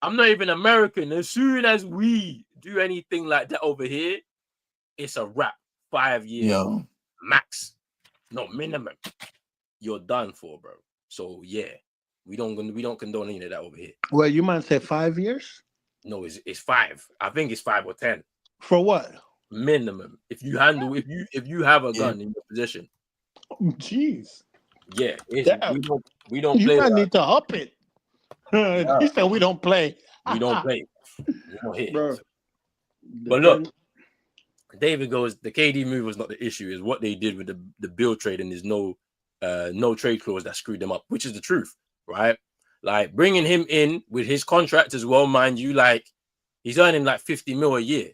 I'm not even American. As soon as we do anything like that over here, it's a wrap. 5 years max, not minimum. You're done for, bro. So yeah, we don't condone any of that over here. Well, you might say 5 years. No, it's 5. I think it's 5 or 10. For what? Minimum. If you have a gun in your possession. Jeez. Yeah, we don't play. You might need to up it. He said we don't play. We don't play. We don't hit. Bro. But look, David goes, the KD move was not the issue. Is what they did with the bill trade, and there's no trade clause that screwed them up, which is the truth, right? Like bringing him in with his contract as well, mind you, like he's earning like 50 mil a year,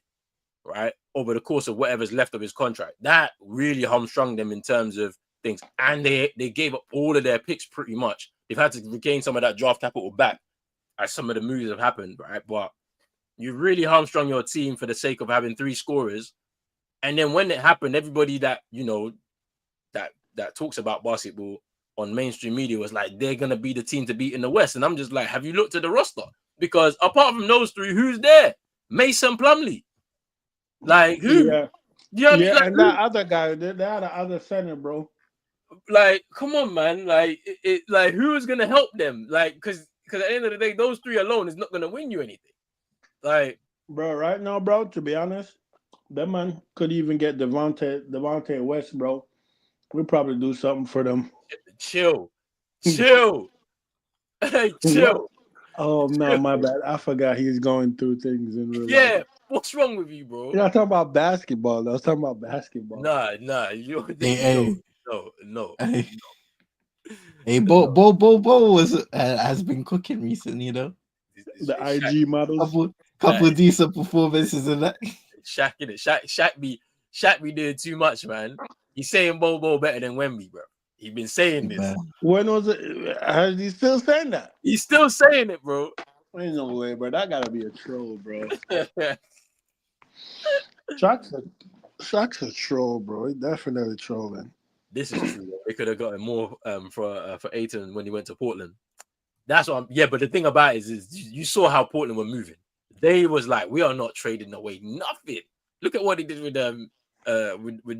right? Over the course of whatever's left of his contract. That really hamstrung them in terms of things. And they gave up all of their picks pretty much. They've had to regain some of that draft capital back as some of the moves have happened, right? But you really hamstrung your team for the sake of having 3 scorers. And then when it happened, everybody that, that talks about basketball on mainstream media was like, they're going to be the team to beat in the West. And I'm just like, have you looked at the roster? Because apart from those 3, who's there? Mason Plumlee. Like, who? Yeah, like, and that other guy, they had the other center, bro. Like, come on, man. Like, like, who is gonna help them? Like, because at the end of the day, those 3 alone is not gonna win you anything. Like, bro, right now, bro. To be honest, that man could even get Devontae West, bro. We'll probably do something for them. Chill. Hey, chill. Oh no, my bad. I forgot he's going through things in real life. Yeah. What's wrong with you, bro? You're not talking about basketball. I was talking about basketball. Nah. No. Hey, Bo has been cooking recently, though. The IG models. Couple decent performances in that. Shaq in it. Shaq be doing too much, man. He's saying Bo better than Wemby, bro. He been saying this. When was it? Is he still saying that? He's still saying it, bro. Ain't no way, bro. That gotta be a troll, bro. Shaq's a troll, bro. He definitely trolling. This is true. They could have gotten more for Ayton when he went to Portland. That's what. Yeah, but the thing about it is you saw how Portland were moving. They was like, we are not trading away nothing. Look at what he did with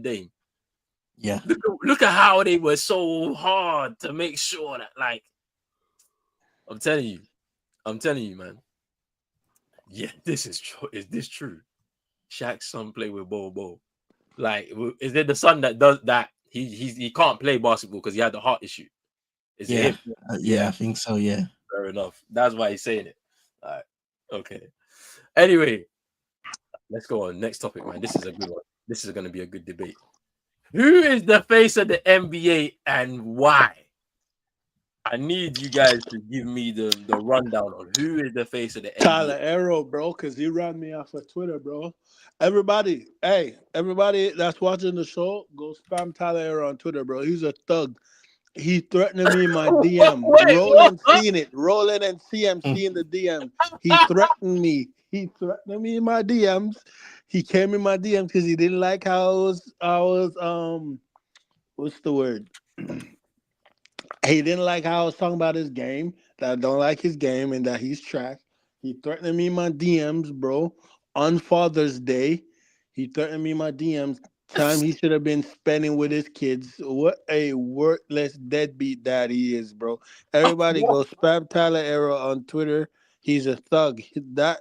Dame. Yeah. Look at how they were so hard to make sure that, like, I'm telling you, man. Yeah, this is true. Is this true? Shaq's son play with Bobo. Like, is it the son that does that? He can't play basketball because he had the heart issue. Is it him? Yeah, I think so. Yeah. Fair enough. That's why he's saying it. All right. Okay. Anyway, let's go on. Next topic, man. This is a good one. This is going to be a good debate. Who is the face of the NBA and why? I need you guys to give me the rundown on who is the face of the NBA. Tyler Arrow, bro, because he ran me off of Twitter, bro. Everybody that's watching the show, go spam Tyler Arrow on Twitter, bro. He's a thug. He threatening me in my DM. Rolling and CMC in the DM. He threatened me. He threatened me in my DMs. He came in my DMs because he didn't like how I was what's the word? He didn't like how I was talking about his game, that I don't like his game and that he's trash. He threatened me in my DMs, bro, on Father's Day. He threatened me in my DMs. Time he should have been spending with his kids. What a worthless deadbeat dad he is, bro. Everybody go spam Tyler Arrow on Twitter. He's a thug. That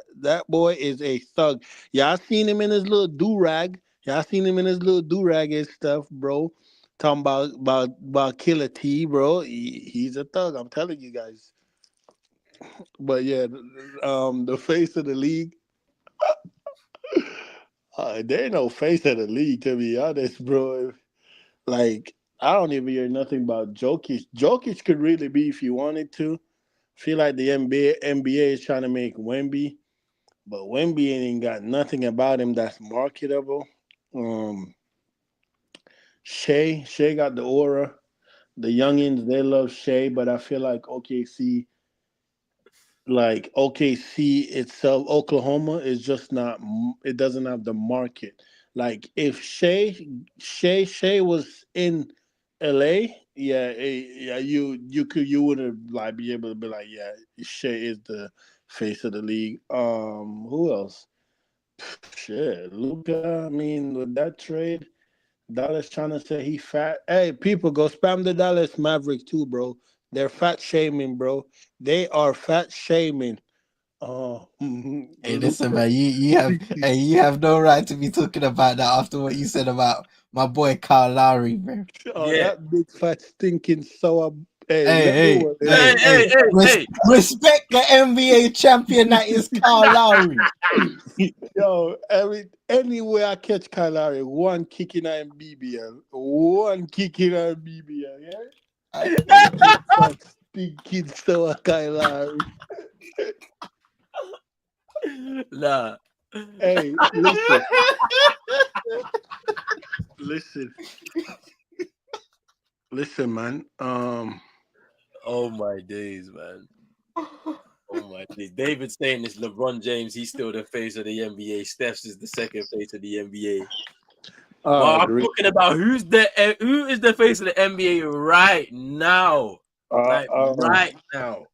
boy is a thug. Y'all seen him in his little do-rag. And stuff, bro. Talking about Killer T, bro. He's a thug. I'm telling you guys. But yeah, the face of the league. There ain't no face of the league, to be honest, bro. Like, I don't even hear nothing about Jokic. Jokic could really be if you wanted to. Feel like the NBA is trying to make Wemby, but Wemby ain't got nothing about him that's marketable. Shea got the aura. The youngins, they love Shea, but I feel like OKC itself, Oklahoma is just not. It doesn't have the market. Like if Shea was in LA, you wouldn't like be able to be like, yeah, Shea is the face of the league. Who else? Shit, Luka. I mean, with that trade, Dallas trying to say he fat. Hey, people, go spam the Dallas Mavericks too, bro. They're fat shaming, bro. They are fat shaming. Hey, listen, man. You have no right to be talking about that after what you said about my boy Kyle Lowry, man. That big fat stinking sour. Hey. Respect the NBA champion that is Kyle Lowry. Yo, anywhere I catch Kyle Lowry, one kicking on BBL. Yeah? Stinking sour Kyle Lowry. Nah. Hey, listen, man. Oh my days, man. Oh my days. David's saying this Lebron James, he's still the face of the NBA. Steph's is the second face of the NBA. Well, I'm talking about who is the face of the NBA right now. Right now.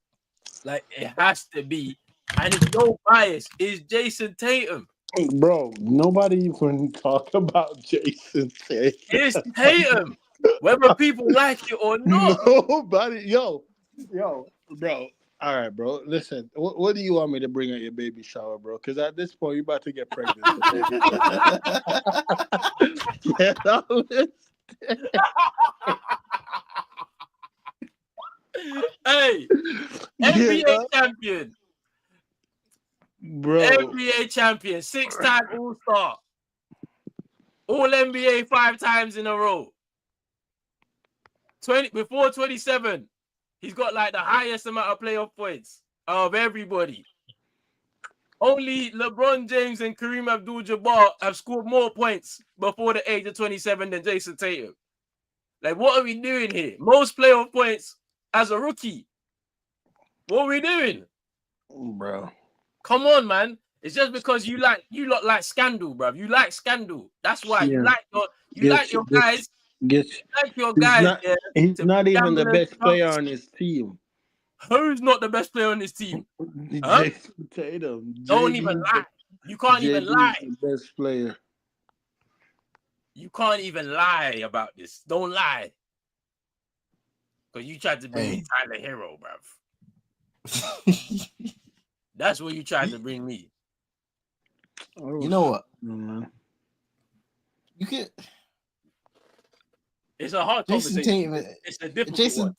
Like it has to be. And it's no bias. It's Jason Tatum. Bro, nobody even talk about Jason Tatum. It's Tatum. Whether people like it or not. Nobody. Yo, bro. All right, bro. Listen, what do you want me to bring at your baby shower, bro? Because at this point, you're about to get pregnant. Hey, NBA champion. Bro. NBA champion, 6-time All-Star. All-NBA 5 times in a row. Before 27, he's got like the highest amount of playoff points of everybody. Only LeBron James and Kareem Abdul-Jabbar have scored more points before the age of 27 than Jason Tatum. Like, what are we doing here? Most playoff points as a rookie. What are we doing? bro. Come on, man. It's just because you lot like scandal, bruv. You like scandal. That's why you Yeah. like your guys. Get You like your he's guys not yeah, he's to be not even the gamblers. best player on his team. Who's not the best player on this team? Huh? Jason Tatum. Don't even lie. You can't even JB's lie. the best player. You can't even lie about this. Don't lie. Because you tried to bring me Hey. Tyler Hero, bruv. That's what you tried to bring me. You know what? Man. You can It's a hard Jason conversation. Tatum. It's a difficult Jason, one.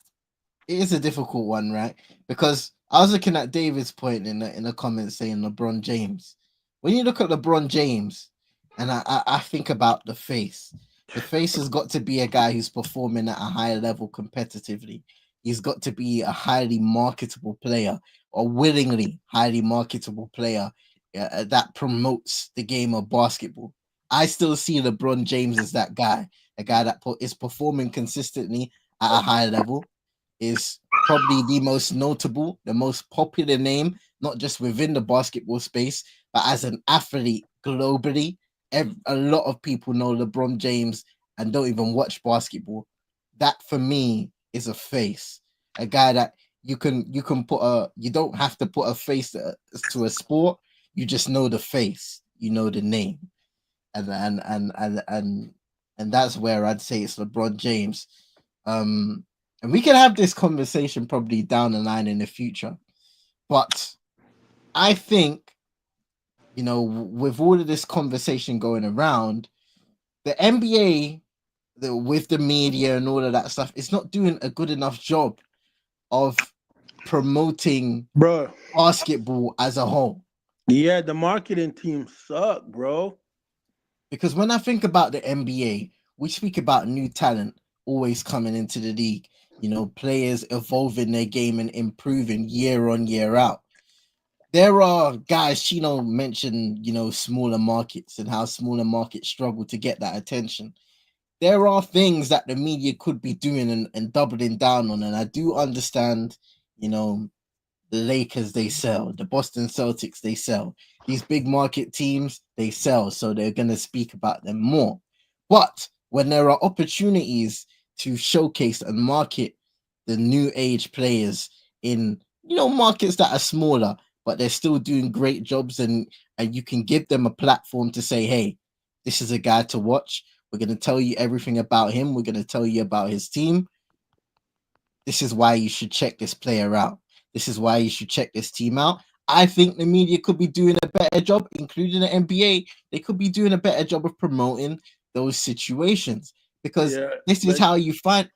it is a difficult one, right? Because I was looking at David's point in the comments saying LeBron James. When you look at LeBron James, and I think about the face has got to be a guy who's performing at a higher level competitively. He's got to be a highly marketable player, or willingly highly marketable player that promotes the game of basketball. I still see LeBron James as that guy, a guy that is performing consistently at a high level, is probably the most notable, the most popular name, not just within the basketball space, but as an athlete globally. A lot of people know LeBron James and don't even watch basketball. That for me is a face, a guy that you can put you don't have to put a face to a sport. You just know the face, you know the name, and that's where I'd say it's LeBron James. And we can have this conversation probably down the line in the future, but I think, you know, with all of this conversation going around, the NBA, with the media and all of that stuff, it's not doing a good enough job of promoting Bro. basketball as a whole. Yeah, the marketing team suck, bro. Because when I think about the NBA, we speak about new talent always coming into the league, you know, players evolving their game and improving year on, year out. There are guys, Chino mentioned, you know, smaller markets and how smaller markets struggle to get that attention. There are things that the media could be doing and doubling down on. And I do understand, you know, the Lakers, they sell. The Boston Celtics, they sell. These big market teams, they sell. So they're going to speak about them more. But when there are opportunities to showcase and market the new age players in, you know, markets that are smaller, but they're still doing great jobs, and you can give them a platform to say, hey, this is a guy to watch. We're going to tell you everything about him. We're going to tell you about his team. This is why you should check this player out. This is why you should check this team out. I think the media could be doing a better job, including the NBA. They could be doing a better job of promoting those situations, because this is how you find.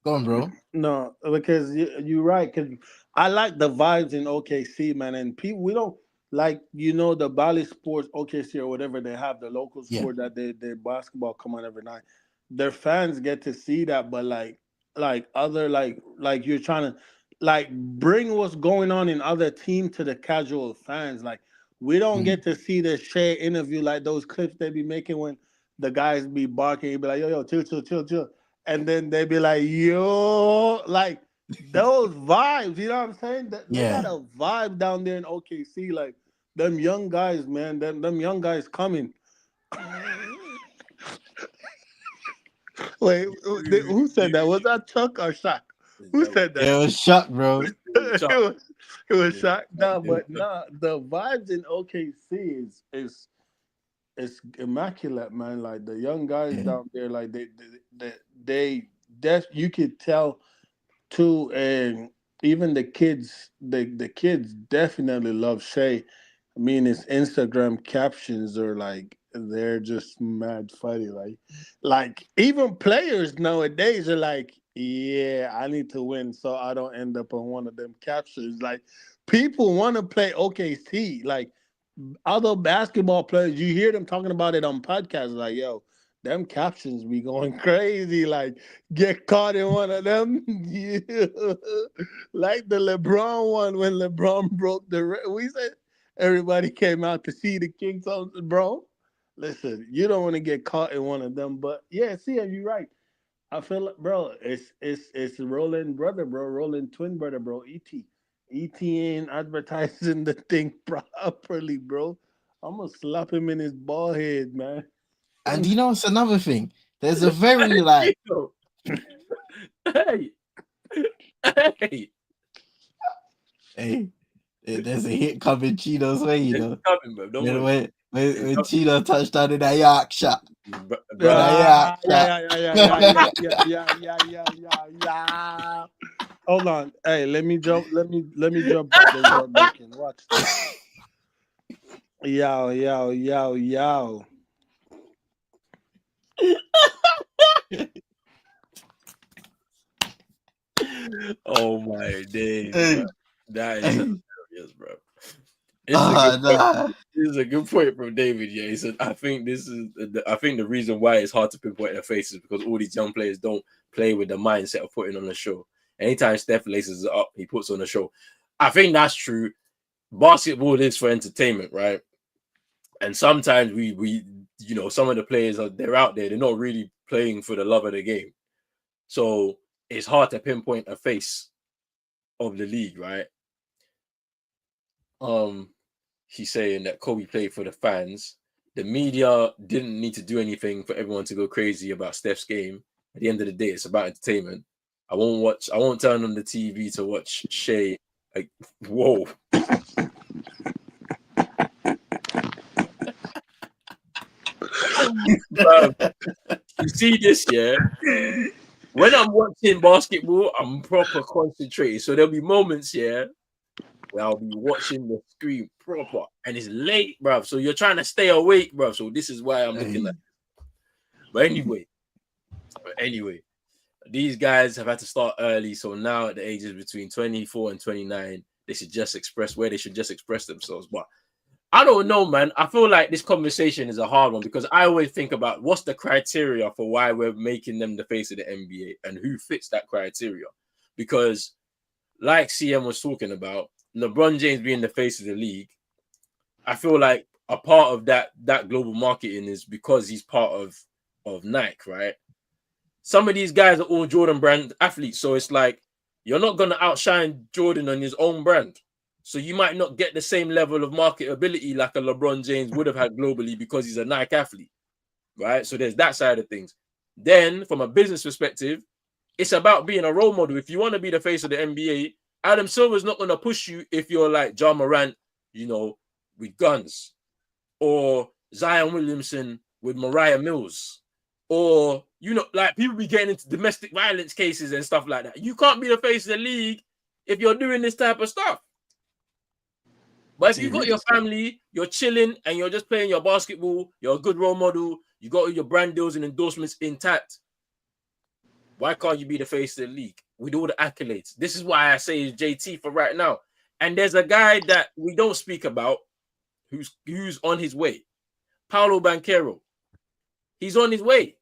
Go on, bro. No, because you're right. Because I like the vibes in OKC, man. And people, we don't like, you know, the Bally Sports OKC or whatever they have, the local Yeah. sport that their basketball come on every night. Their fans get to see that, but like other like you're trying to like bring what's going on in other team to the casual fans. Like we don't get to see the Shea interview, like those clips they be making when the guys be barking, you be like, yo, chill, chill, chill, chill. And then they be like, yo, like those vibes, you know what I'm saying? They got a vibe down there in OKC, like them young guys, man, them young guys coming. Wait, who said that? Was that Chuck or Shaq? Who said that? It was shut, bro. it was Shaq. Nah, but nah, the vibes in OKC is immaculate, man. Like the young guys down there, like they you could tell too, and even the kids definitely love Shay. I mean, his Instagram captions are like they're just mad funny. Like even players nowadays are like, yeah, I need to win so I don't end up on one of them captions. Like people want to play OKC. Like other basketball players, you hear them talking about it on podcasts, like, yo, them captions be going crazy. Like, get caught in one of them. Yeah. Like the LeBron one when LeBron broke we said everybody came out to see the Kings on bro. Listen, you don't want to get caught in one of them, but yeah, see, you're right. I feel like, bro, it's Roland brother, bro, Roland twin brother, bro, ET. ETN advertising the thing properly, bro. I'm gonna slap him in his bald head, man. And you know, it's another thing. There's a very like, hey, hey, hey, there's a hit coming Chino's way, you know. it's coming, bro. Don't worry. When Chino touched down in that Yorkshire. Yeah, Yeah. yeah. Hold on. Hey, let me jump. Let me jump back the road making. Watch this. Yow. Oh my days, Hey. bro. That is Hey. hilarious, bro. Nah. This is a good point from David. Yeah, he said, I think the reason why it's hard to pinpoint their faces because all these young players don't play with the mindset of putting on a show. Anytime Steph laces it up, he puts on a show. I think that's true. Basketball is for entertainment, right? And sometimes we some of the players they're out there, they're not really playing for the love of the game. So it's hard to pinpoint a face of the league, right? He's saying that Kobe played for the fans. The media didn't need to do anything for everyone to go crazy about Steph's game. At the end of the day, it's about entertainment. I won't turn on the TV to watch Shea. Like, whoa. You see this, yeah? When I'm watching basketball, I'm proper concentrated. So there'll be moments, yeah, where I'll be watching the screen proper, and it's late, bruv. So you're trying to stay awake, bruv. So this is why I'm looking at. But anyway, these guys have had to start early. So now at the ages between 24 and 29, they should just express themselves. But I don't know, man. I feel like this conversation is a hard one because I always think about what's the criteria for why we're making them the face of the NBA and who fits that criteria. Because like CM was talking about, LeBron James being the face of the league, I feel like a part of that global marketing is because he's part of Nike, right? Some of these guys are all Jordan brand athletes, so it's like you're not going to outshine Jordan on his own brand. So you might not get the same level of marketability like a LeBron James would have had globally because he's a Nike athlete, right? So there's that side of things. Then from a business perspective, it's about being a role model. If you want to be the face of the NBA, Adam Silver's not going to push you if you're like John Morant, with guns, or Zion Williamson with Mariah Mills, or like people be getting into domestic violence cases and stuff like that. You can't be the face of the league if you're doing this type of stuff. But if you've got your family, you're chilling, and you're just playing your basketball, you're a good role model, you got all your brand deals and endorsements intact, why can't you be the face of the league with all the accolades? This is why I say it's JT for right now. And there's a guy that we don't speak about who's on his way. Paolo Banchero. He's on his way.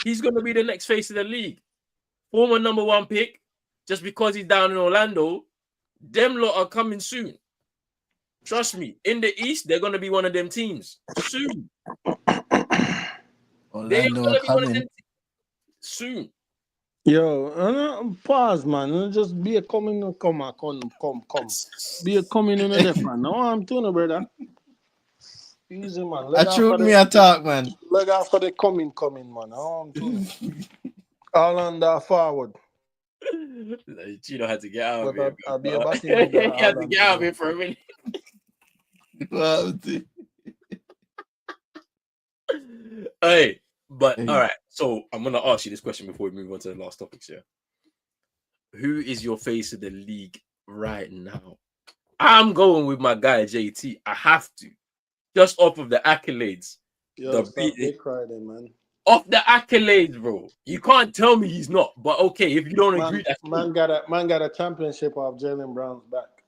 He's going to be the next face of the league. Former number 1 pick, just because he's down in Orlando, them lot are coming soon. Trust me, in the East, they're going to be one of them teams soon. Orlando are coming soon. Yo, pause, man. Just be a coming, come. Be a coming in a different. No, I'm doing, brother. Easy, man. I shoot me a talk, man. Leg after the coming, man. Oh, I'm doing. All on the forward. Chino had to get out of here. I'll be a batting. He had to get out of here for a minute. Hey, but all right. So I'm gonna ask you this question before we move on to the last topics here. Who is your face of the league right now? I'm going with my guy JT. I have to, just off of the accolades. Yo, stop crying, man. Off the accolades, bro. You can't tell me he's not. But okay, if you don't agree, that's man got a championship off Jaylen Brown's back.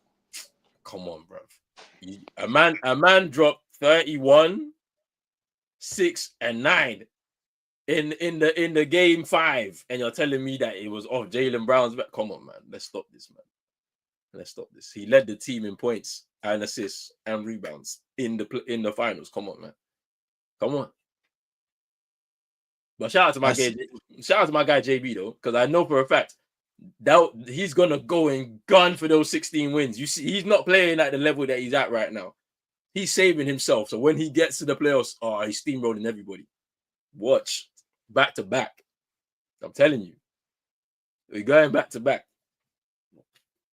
Come on, bro. A man dropped 31, 6, and 9 in the game 5, and you're telling me that it was off Jaylen Brown's back. Come on, man. Let's stop this, man. Let's stop this. He led the team in points and assists and rebounds in the finals. Come on, man. Come on. But shout out to my guy JB though, because I know for a fact he's gonna go and gun for those 16 wins. You see, he's not playing at the level that he's at right now. He's saving himself. So when he gets to the playoffs, he's steamrolling everybody. Watch back to back. I'm telling you, we're going back to back.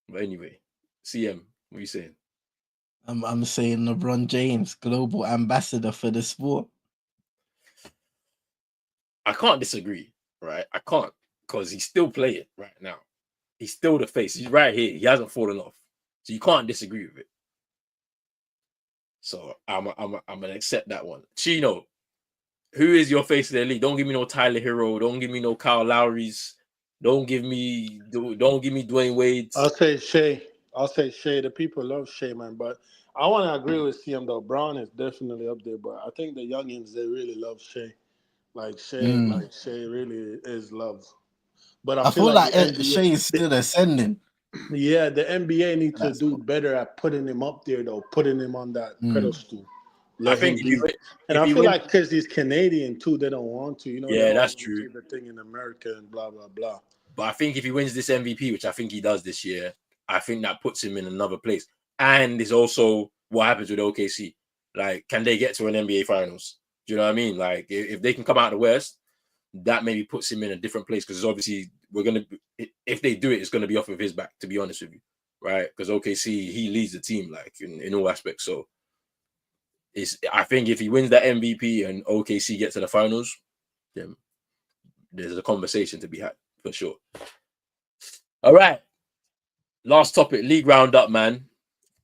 But anyway, CM, what are you saying? I'm saying LeBron James, global ambassador for the sport. I can't disagree, right? I can't, because he's still playing right now. He's still the face. He's right here. He hasn't fallen off. So you can't disagree with it. So I'm gonna accept that one. Chino, who is your face of the league? Don't give me no Tyler Hero. Don't give me no Kyle Lowry's. Don't give me Dwayne Wade's. I'll say Shea. The people love Shea, man. But I want to agree with CM though. Brown is definitely up there, but I think the youngins, they really love Shea. Like Shea really is love. But I feel like Shea is still ascending. Yeah, the NBA needs to do better at putting him up there, though, putting him on that pedestal. I think I feel like because he's Canadian too, they don't want to. Yeah, that's true. The thing in America and blah blah blah. But I think if he wins this MVP, which I think he does this year, I think that puts him in another place. And it's also what happens with OKC. Like, can they get to an NBA Finals? Do you know what I mean? Like, if they can come out of the West, that maybe puts him in a different place, because obviously if they do it, it's gonna be off of his back, to be honest with you, right? Because OKC, he leads the team like in all aspects. So I think if he wins that MVP and OKC get to the finals, then there's a conversation to be had for sure. All right, last topic, league roundup, man.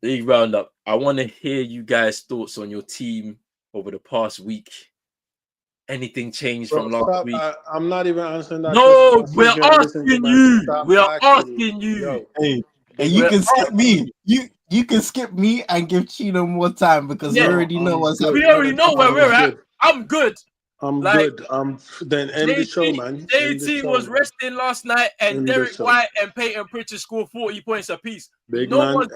League roundup. I want to hear you guys' thoughts on your team over the past week. Anything changed from last week? I'm not even answering that. No, we're asking you. We are asking you. Hey, you can skip me. You can skip me and give Chino more time, because we already know what's happening. We already know where we're at. I'm good. I'm good. Then end the show, man. JT was resting last night, and Derek White and Peyton Pritchard scored 40 points apiece. No one's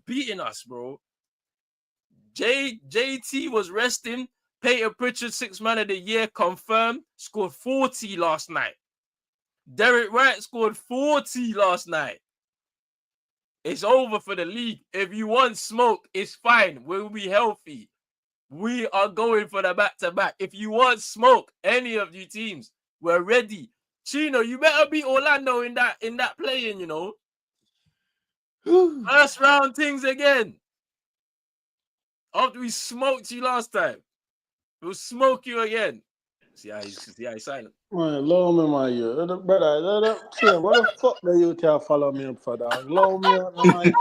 beating us, bro. JT was resting. Peyton Pritchard, 6th man of the year, confirmed, scored 40 last night. Derek White scored 40 last night. It's over for the league. If you want smoke, it's fine. We'll be healthy. We are going for the back-to-back. If you want smoke, any of you teams, we're ready. Chino, you better beat Orlando in that play-in, you know. First round things again. After we smoked you last time, we'll smoke you again. See how he's silent. Man, low me, my you. Brother, what the fuck do you tell follow me up for, dog? Low me up, man.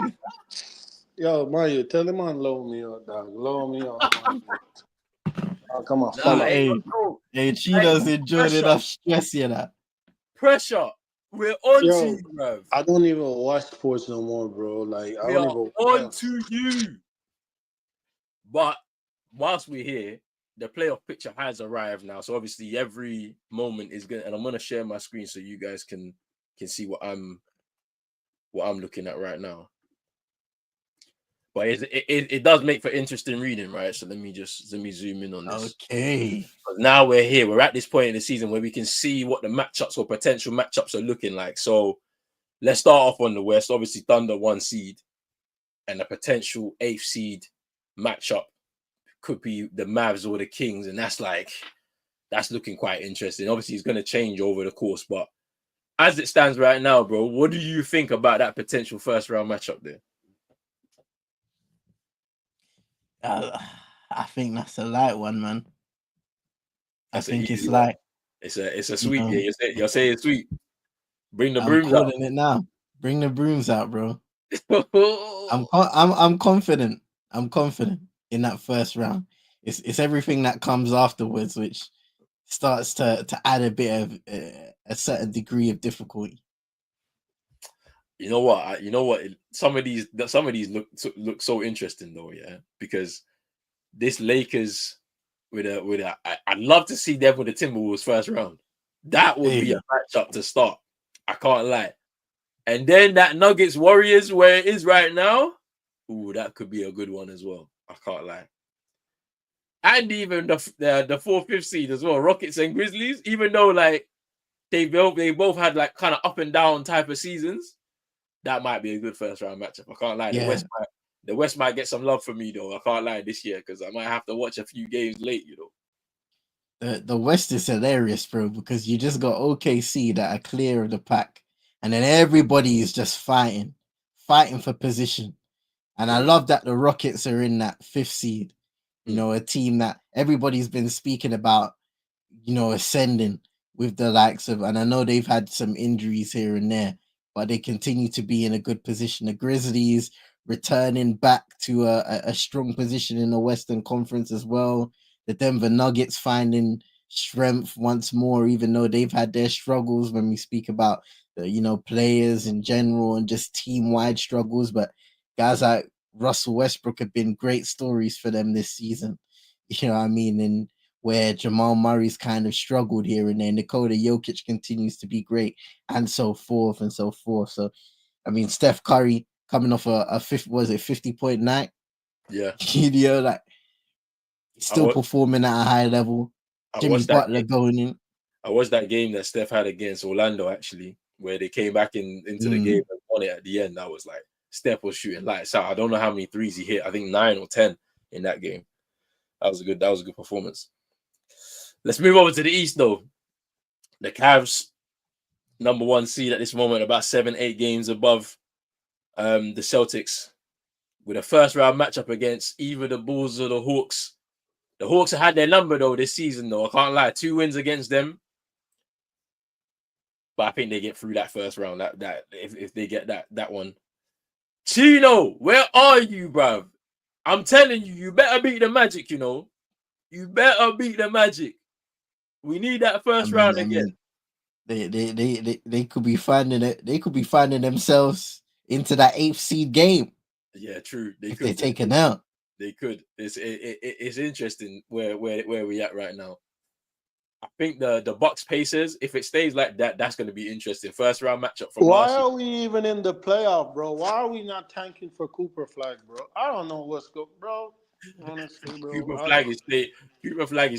Yo, Mario, tell him man low me up, dog. Low me up, man. Oh, come on, follow. Hey, Chino's enjoying enough stress, you know. Pressure. We're on to you, bro. I don't even watch sports no more, bro. Like, I don't even on to you. But whilst we're here, the playoff picture has arrived now. So obviously every moment is good. And I'm gonna share my screen so you guys can see what I'm looking at right now. But it does make for interesting reading, right? So let me zoom in on this. Okay. Now we're here. We're at this point in the season where we can see what the matchups or potential matchups are looking like. So let's start off on the West. Obviously, Thunder 1 seed, and a potential 8th seed matchup could be the Mavs or the Kings, and that's looking quite interesting. Obviously, it's going to change over the course, but as it stands right now, bro, what do you think about that potential first round matchup there? I think that's a light one, man. It's a sweet. Yeah, you're saying it's sweet. Bring the brooms out. It now. Bring the brooms out, bro. I'm confident. I'm confident in that first round. It's everything that comes afterwards, which starts to add a bit of a certain degree of difficulty. You know what? Some of these look so interesting though, yeah. Because this Lakers I'd love to see them with the Timberwolves first round. That would be a matchup to start. I can't lie. And then that Nuggets Warriors where it is right now, ooh, that could be a good one as well. I can't lie. And even the 4th, 5th seed as well, Rockets and Grizzlies. Even though like they both had like kind of up and down type of seasons. That might be a good first round matchup. I can't lie. Yeah. The West might get some love from me though. I can't lie this year because I might have to watch a few games late. The West is hilarious, bro, because you just got OKC that are clear of the pack, and then everybody is just fighting for position. And I love that the Rockets are in that 5th seed. You know, a team that everybody's been speaking about, you know, ascending with the likes of, and I know they've had some injuries here and there, but they continue to be in a good position. The Grizzlies returning back to a strong position in the Western Conference as well. The Denver Nuggets finding strength once more, even though they've had their struggles when we speak about the, you know, players in general and just team-wide struggles. But guys like Russell Westbrook have been great stories for them this season. You know what I mean? And where Jamal Murray's kind of struggled here and there. Nikola Jokic continues to be great, and so forth and so forth. So, I mean, Steph Curry coming off a 50-point night. Yeah. You know, like still performing at a high level. Jimmy Butler going in. I watched that game that Steph had against Orlando, actually, where they came back into the game and won it at the end. I was like, Steph was shooting lights out. I don't know how many threes he hit. I think 9 or 10 in that game. That was a good performance. Let's move over to the East, though. The Cavs, number 1 seed at this moment, about 7-8 games above the Celtics, with a first round matchup against either the Bulls or the Hawks. The Hawks have had their number though this season, though. I can't lie, 2 wins against them, but I think they get through that first round. That if they get that one. Chino, where are you, bruv? I'm telling you, you better beat the Magic. You know, you better beat the Magic. We need that first round again. They could be finding it. They could be finding themselves into that 8th seed game. Yeah, true. If they're taken out. They could. It's interesting where we at right now. I think the Bucks Pacers, if it stays like that, that's going to be interesting. First round matchup. Why are we even in the playoff, bro? Why are we not tanking for Cooper Flag, bro? I don't know what's going, bro. Honestly, bro. Cooper Flag is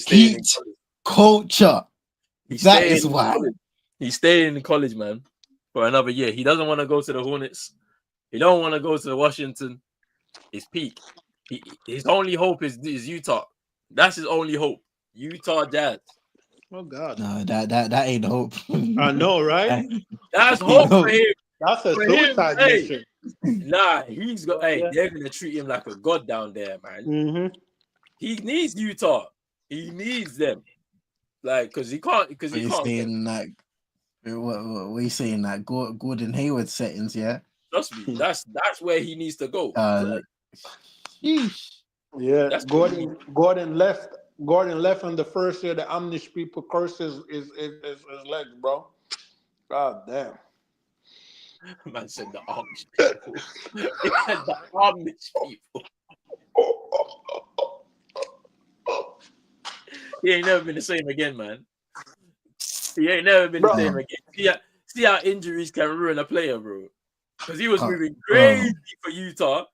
staying in college. Culture. That is why. He's staying in college, man, for another year. He doesn't want to go to the Hornets. He don't want to go to the Washington. His peak. His only hope is Utah. That's his only hope. Utah Jazz. Oh God. No, that ain't hope. I know, right? That's hope for him. That's a suicide mission. Nah, he's got. Hey, they're gonna treat him like a god down there, man. Mm-hmm. He needs Utah. He needs them, like, because he can't. Because he can't. Saying like, what are you saying? That Gordon Hayward settings, yeah. Trust me, that's where he needs to go. Yeah, that's Gordon left. Gordon left on the first year. The Amish people curses his legs, bro. God damn. Man said the Amish people. He said the Amish people. He ain't never been the same again, man. He ain't never been the same again. See how injuries can ruin a player, bro. Because he was moving crazy for Utah.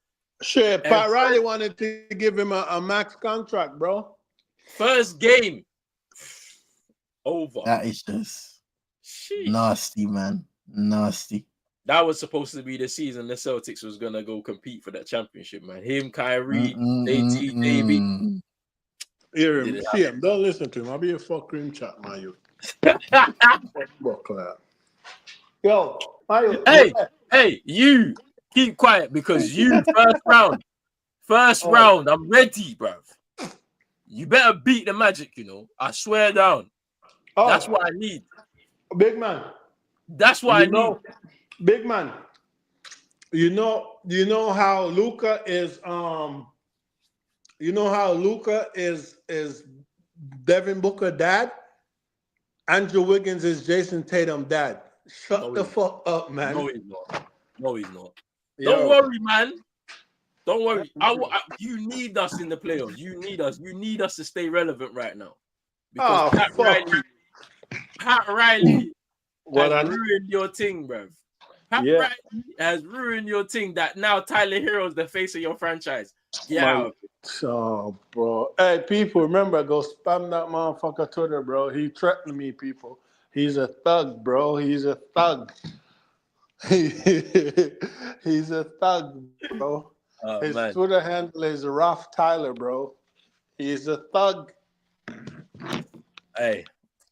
Shit, Pat Riley wanted to give him a max contract, bro. First game. Over. That is just nasty, man. Nasty. That was supposed to be the season the Celtics was going to go compete for that championship, man. Him, Kyrie, AT, David. Hear him. See him. Don't listen to him. I'll be a fuck cream chat, man. Yo, hey, you keep quiet because you first round, I'm ready, bruv. You better beat the Magic, you know. I swear down. That's what I need. Big man. That's what I need. Big man. You know how Luka is is Devin Booker dad? Andrew Wiggins is Jason Tatum dad. Shut the fuck up, man. No, he's not. Don't worry, man. Don't worry. You need us in the playoffs. You need us. You need us to stay relevant right now. Because Pat Riley has ruined your thing, bruv. Pat Riley has ruined your thing that now Tyler Hero's the face of your franchise. Yeah. Oh, bro. Hey, people, remember, go spam that motherfucker Twitter, bro. He threatened me, people. He's a thug, bro. He's a thug. He's a thug, bro. Oh His man. Twitter handle is Ralph Tyler, bro. He's a thug. Hey,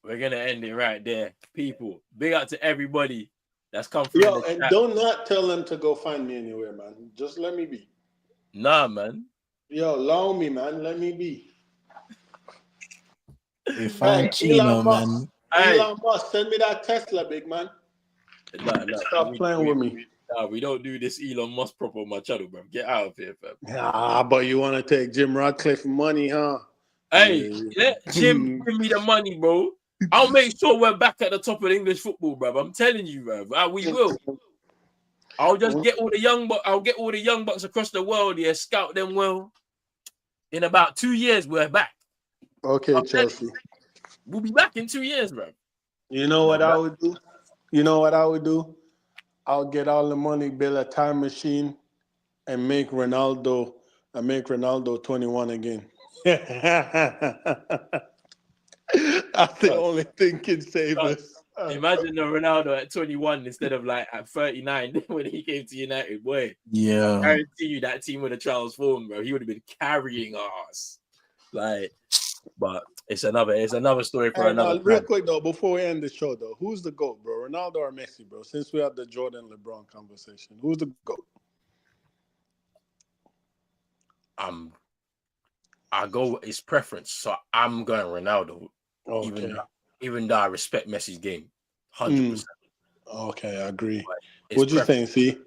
we're gonna end it right there. People, big up to everybody that's come through in Yo, the and chat. don't not tell them to go find me anywhere, man. Just let me be. Nah, man. Yo, allow me, man. Let me be. We Hey, find Chino, Elon Musk. man. Hey, Elon Musk, send me that Tesla, big man. nah, Stop playing with me. Nah, we don't do this Elon Musk prop on my channel, bro. Get out of here, fam. Ah, but you want to take Jim Radcliffe money, huh? Hey, Yeah. let Jim give me the money, bro. I'll make sure we're back at the top of English football, bro. I'm telling you, bro. We will. I'll just get all the young bucks. I'll get all the young bucks across the world here, scout them well. In about 2 years, we're back. Okay, Chelsea. We'll be back in 2 years, bro. You know what I would do? You know what I would do? I'll get all the money, build a time machine, and make Ronaldo 21 again. That's the only thing can save us. Imagine the Ronaldo at 21 instead of like at 39 when he came to United. Boy, I Yeah. guarantee you that team would have transformed, bro. He would have been carrying us. Like, but it's another story for another real time. quick though, before we end the show though, who's the GOAT, bro? Ronaldo or Messi, bro? Since we had the Jordan LeBron conversation, who's the GOAT? I go it's preference, so I'm going Ronaldo. Okay. Even though I respect Messi's game, 100%. Okay, I agree. It's What you preference. think,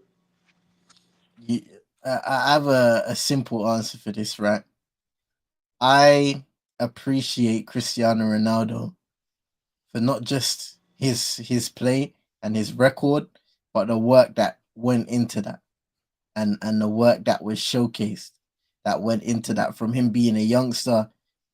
C? I have a simple answer for this, right? I appreciate Cristiano Ronaldo for not just his play and his record, but the work that went into that, and the work that was showcased that went into that, from him being a youngster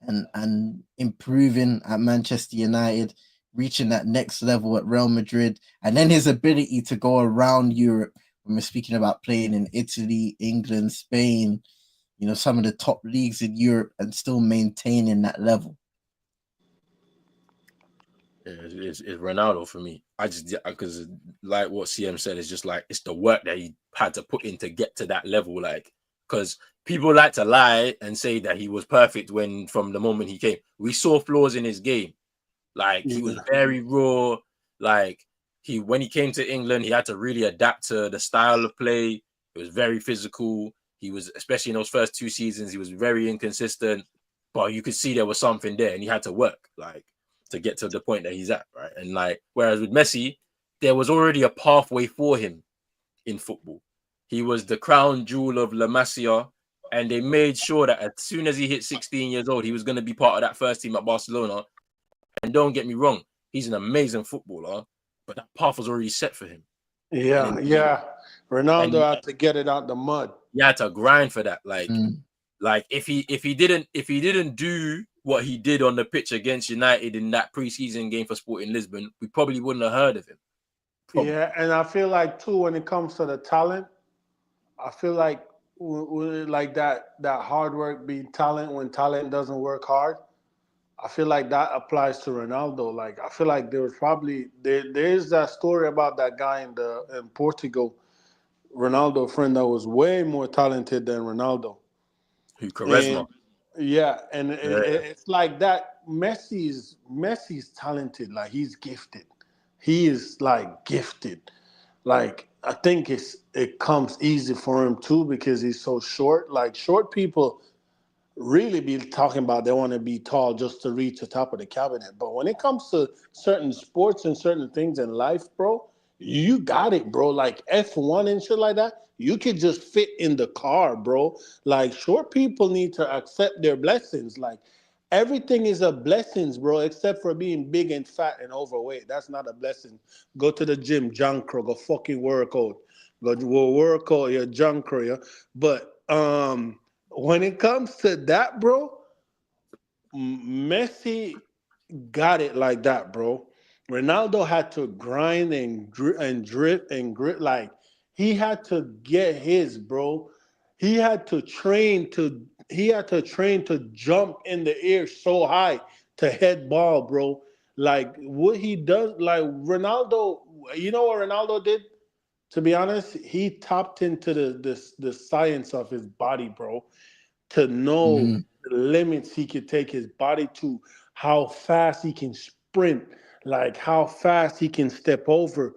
and improving at Manchester United, reaching that next level at Real Madrid, and then his ability to go around Europe when we're speaking about playing in Italy, England, Spain, some of the top leagues in Europe, and still maintaining that level. It's Ronaldo for me. I just, because like what CM said, it's just like it's the work that he had to put in to get to that level. Like, because people like to lie and say that he was perfect from the moment he came. We saw flaws in his game. Like, he was very raw. Like, when he came to England, he had to really adapt to the style of play. It was very physical. He was, especially in those first 2 seasons, he was very inconsistent. But you could see there was something there, and he had to work, like, to get to the point that he's at, right? And like, whereas with Messi, there was already a pathway for him in football. He was the crown jewel of La Masia, and they made sure that as soon as he hit 16 years old, he was going to be part of that first team at Barcelona. And don't get me wrong, he's an amazing footballer, but that path was already set for him. Yeah. Ronaldo had to get it out the mud. He had to grind for that. Like if he didn't do what he did on the pitch against United in that preseason game for Sporting Lisbon, we probably wouldn't have heard of him. Probably. Yeah, and I feel like too, when it comes to the talent, I feel like that hard work being talent when talent doesn't work hard. I feel like that applies to Ronaldo. Like, I feel like there was probably there's that story about that guy in Portugal, Ronaldo friend, that was way more talented than Ronaldo. Who charisma? And it's like that. Messi's talented. Like, he's gifted. He is like gifted. Like, I think it comes easy for him too because he's so short. Like, short people really be talking about they want to be tall just to reach the top of the cabinet. But when it comes to certain sports and certain things in life, bro, you got it, bro. Like F1 and shit like that, you could just fit in the car, bro. Like, short people need to accept their blessings. Like, everything is a blessing, bro, except for being big and fat and overweight. That's not a blessing. Go to the gym, Jankro, go fucking work out. Go work out your Jankro, yeah. But when it comes to that, bro, Messi got it like that, bro. Ronaldo had to grind and drip and grit. Like, he had to get his, bro. He had to train to jump in the air so high to head ball, bro. Like what he does, like Ronaldo. You know what Ronaldo did? To be honest, he tapped into the science of his body, bro, to know Mhm. the limits he could take his body to, how fast he can sprint, like how fast he can step over,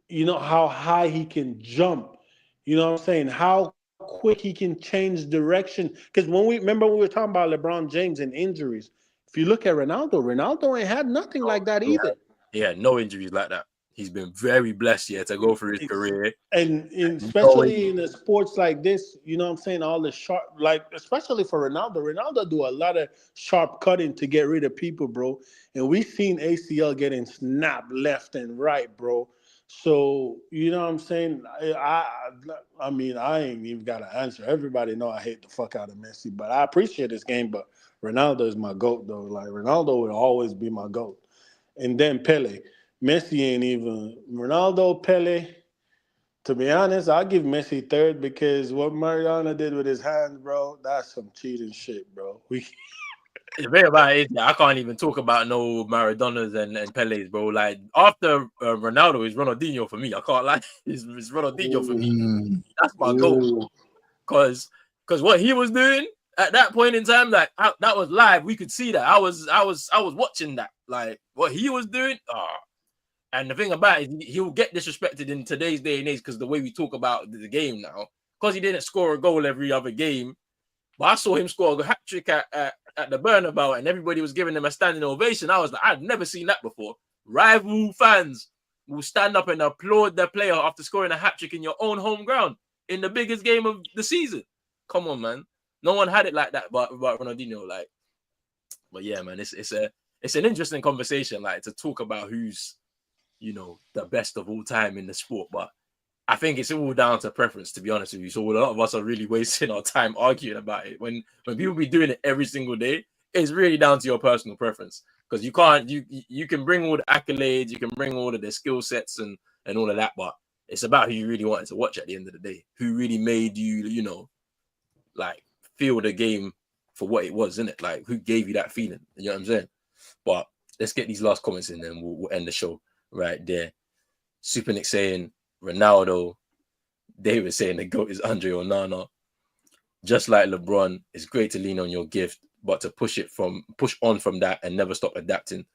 how high he can jump. You know what I'm saying? How quick he can change direction. Because when we were talking about LeBron James and injuries, if you look at Ronaldo ain't had nothing like that either. He had no injuries like that. He's been very blessed, to go through his career. And No especially in the sports like this, you know what I'm saying? All the sharp, like, especially for Ronaldo. Ronaldo do a lot of sharp cutting to get rid of people, bro. And we've seen ACL getting snapped left and right, bro. So, you know what I'm saying? I mean, I ain't even got to answer. Everybody know I hate the fuck out of Messi, but I appreciate this game. But Ronaldo is my GOAT, though. Like, Ronaldo will always be my GOAT. And then Pele. Messi ain't even Ronaldo, Pele. To be honest, I'll give Messi third because what Mariano did with his hands, bro, that's some cheating shit, bro. The thing about it is, I can't even talk about no Maradonas and Pele's, bro. Like, after Ronaldo is Ronaldinho for me. I can't lie. It's Ronaldinho for me. Mm. That's my goal. Because what he was doing at that point in time, like, that was live. We could see that. I was watching that. Like, what he was doing. And the thing about it is, he'll get disrespected in today's day and age because the way we talk about the game now, because he didn't score a goal every other game. But I saw him score a hat trick at the Bernabeu, and everybody was giving him a standing ovation. I was like, I've never seen that before. Rival fans will stand up and applaud their player after scoring a hat trick in your own home ground in the biggest game of the season. Come on, man. No one had it like that, but Ronaldinho, like. But yeah, man, it's an interesting conversation, like, to talk about who's, the best of all time in the sport. But I think it's all down to preference, to be honest with you. So a lot of us are really wasting our time arguing about it. When people be doing it every single day, it's really down to your personal preference. Because you can bring all the accolades, you can bring all of the skill sets and all of that, but it's about who you really wanted to watch at the end of the day. Who really made you, like, feel the game for what it was, innit? Like, who gave you that feeling? You know what I'm saying? But let's get these last comments in, then we'll end the show right there. Super Nick saying Ronaldo. David saying the GOAT is Andre Onana. Just like LeBron, it's great to lean on your gift, but to push on from that and never stop adapting.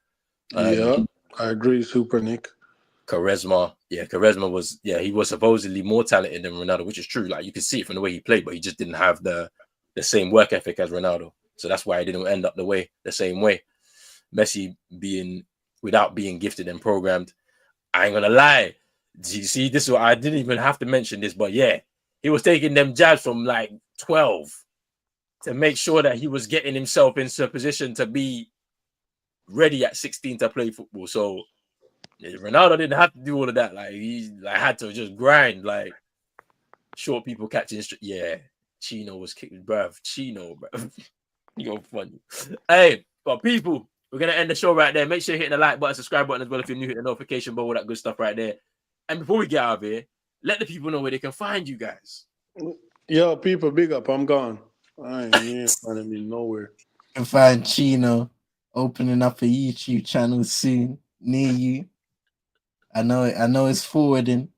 Yeah, I agree, Super Nick. Charisma. Yeah, Charisma was, he was supposedly more talented than Ronaldo, which is true. Like, you could see it from the way he played, but he just didn't have the same work ethic as Ronaldo. So that's why he didn't end up the same way. Messi without being gifted and programmed. I ain't gonna lie. You see, this is what I didn't even have to mention this, but yeah, he was taking them jabs from like 12 to make sure that he was getting himself into a position to be ready at 16 to play football. So Ronaldo didn't have to do all of that. Like, he had to just grind, like, short people catching. Yeah, Chino was kicking, bruv. Chino, bruv. You're funny. Hey, but people, we're gonna end the show right there. Make sure you hit the like button, subscribe button as well if you're new. Hit the notification bell, all that good stuff right there. And before we get out of here, let the people know where they can find you guys. Yo, people, big up. I'm gone. I ain't finding me nowhere. You can find Chino opening up a YouTube channel soon near you. I know it's forwarding.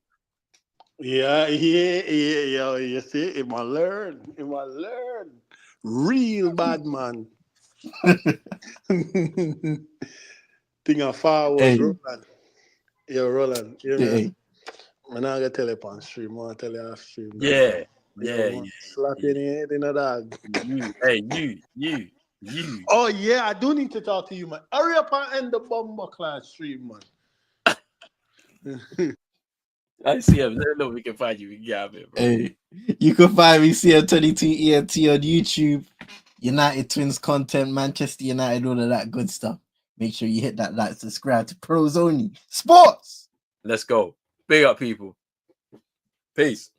Yeah. Yo, you see, it might learn. Real bad man. Thing of forward, Hey. Roland. Yo, Roland. Hey. I'm not gonna tell you on stream. I'm gonna tell you off stream. Yeah. Slap you in the head in a dog. You. Oh yeah, I do need to talk to you, man. Hurry up and end the bomber class stream, man. I see him. Let know we can find you. We can get out of here, bro. Hey, you can find me CM22ENT on YouTube. United Twins content, Manchester United, all of that good stuff. Make sure you hit that like, subscribe to Pros Only Sports. Let's go. Big up, people. Peace.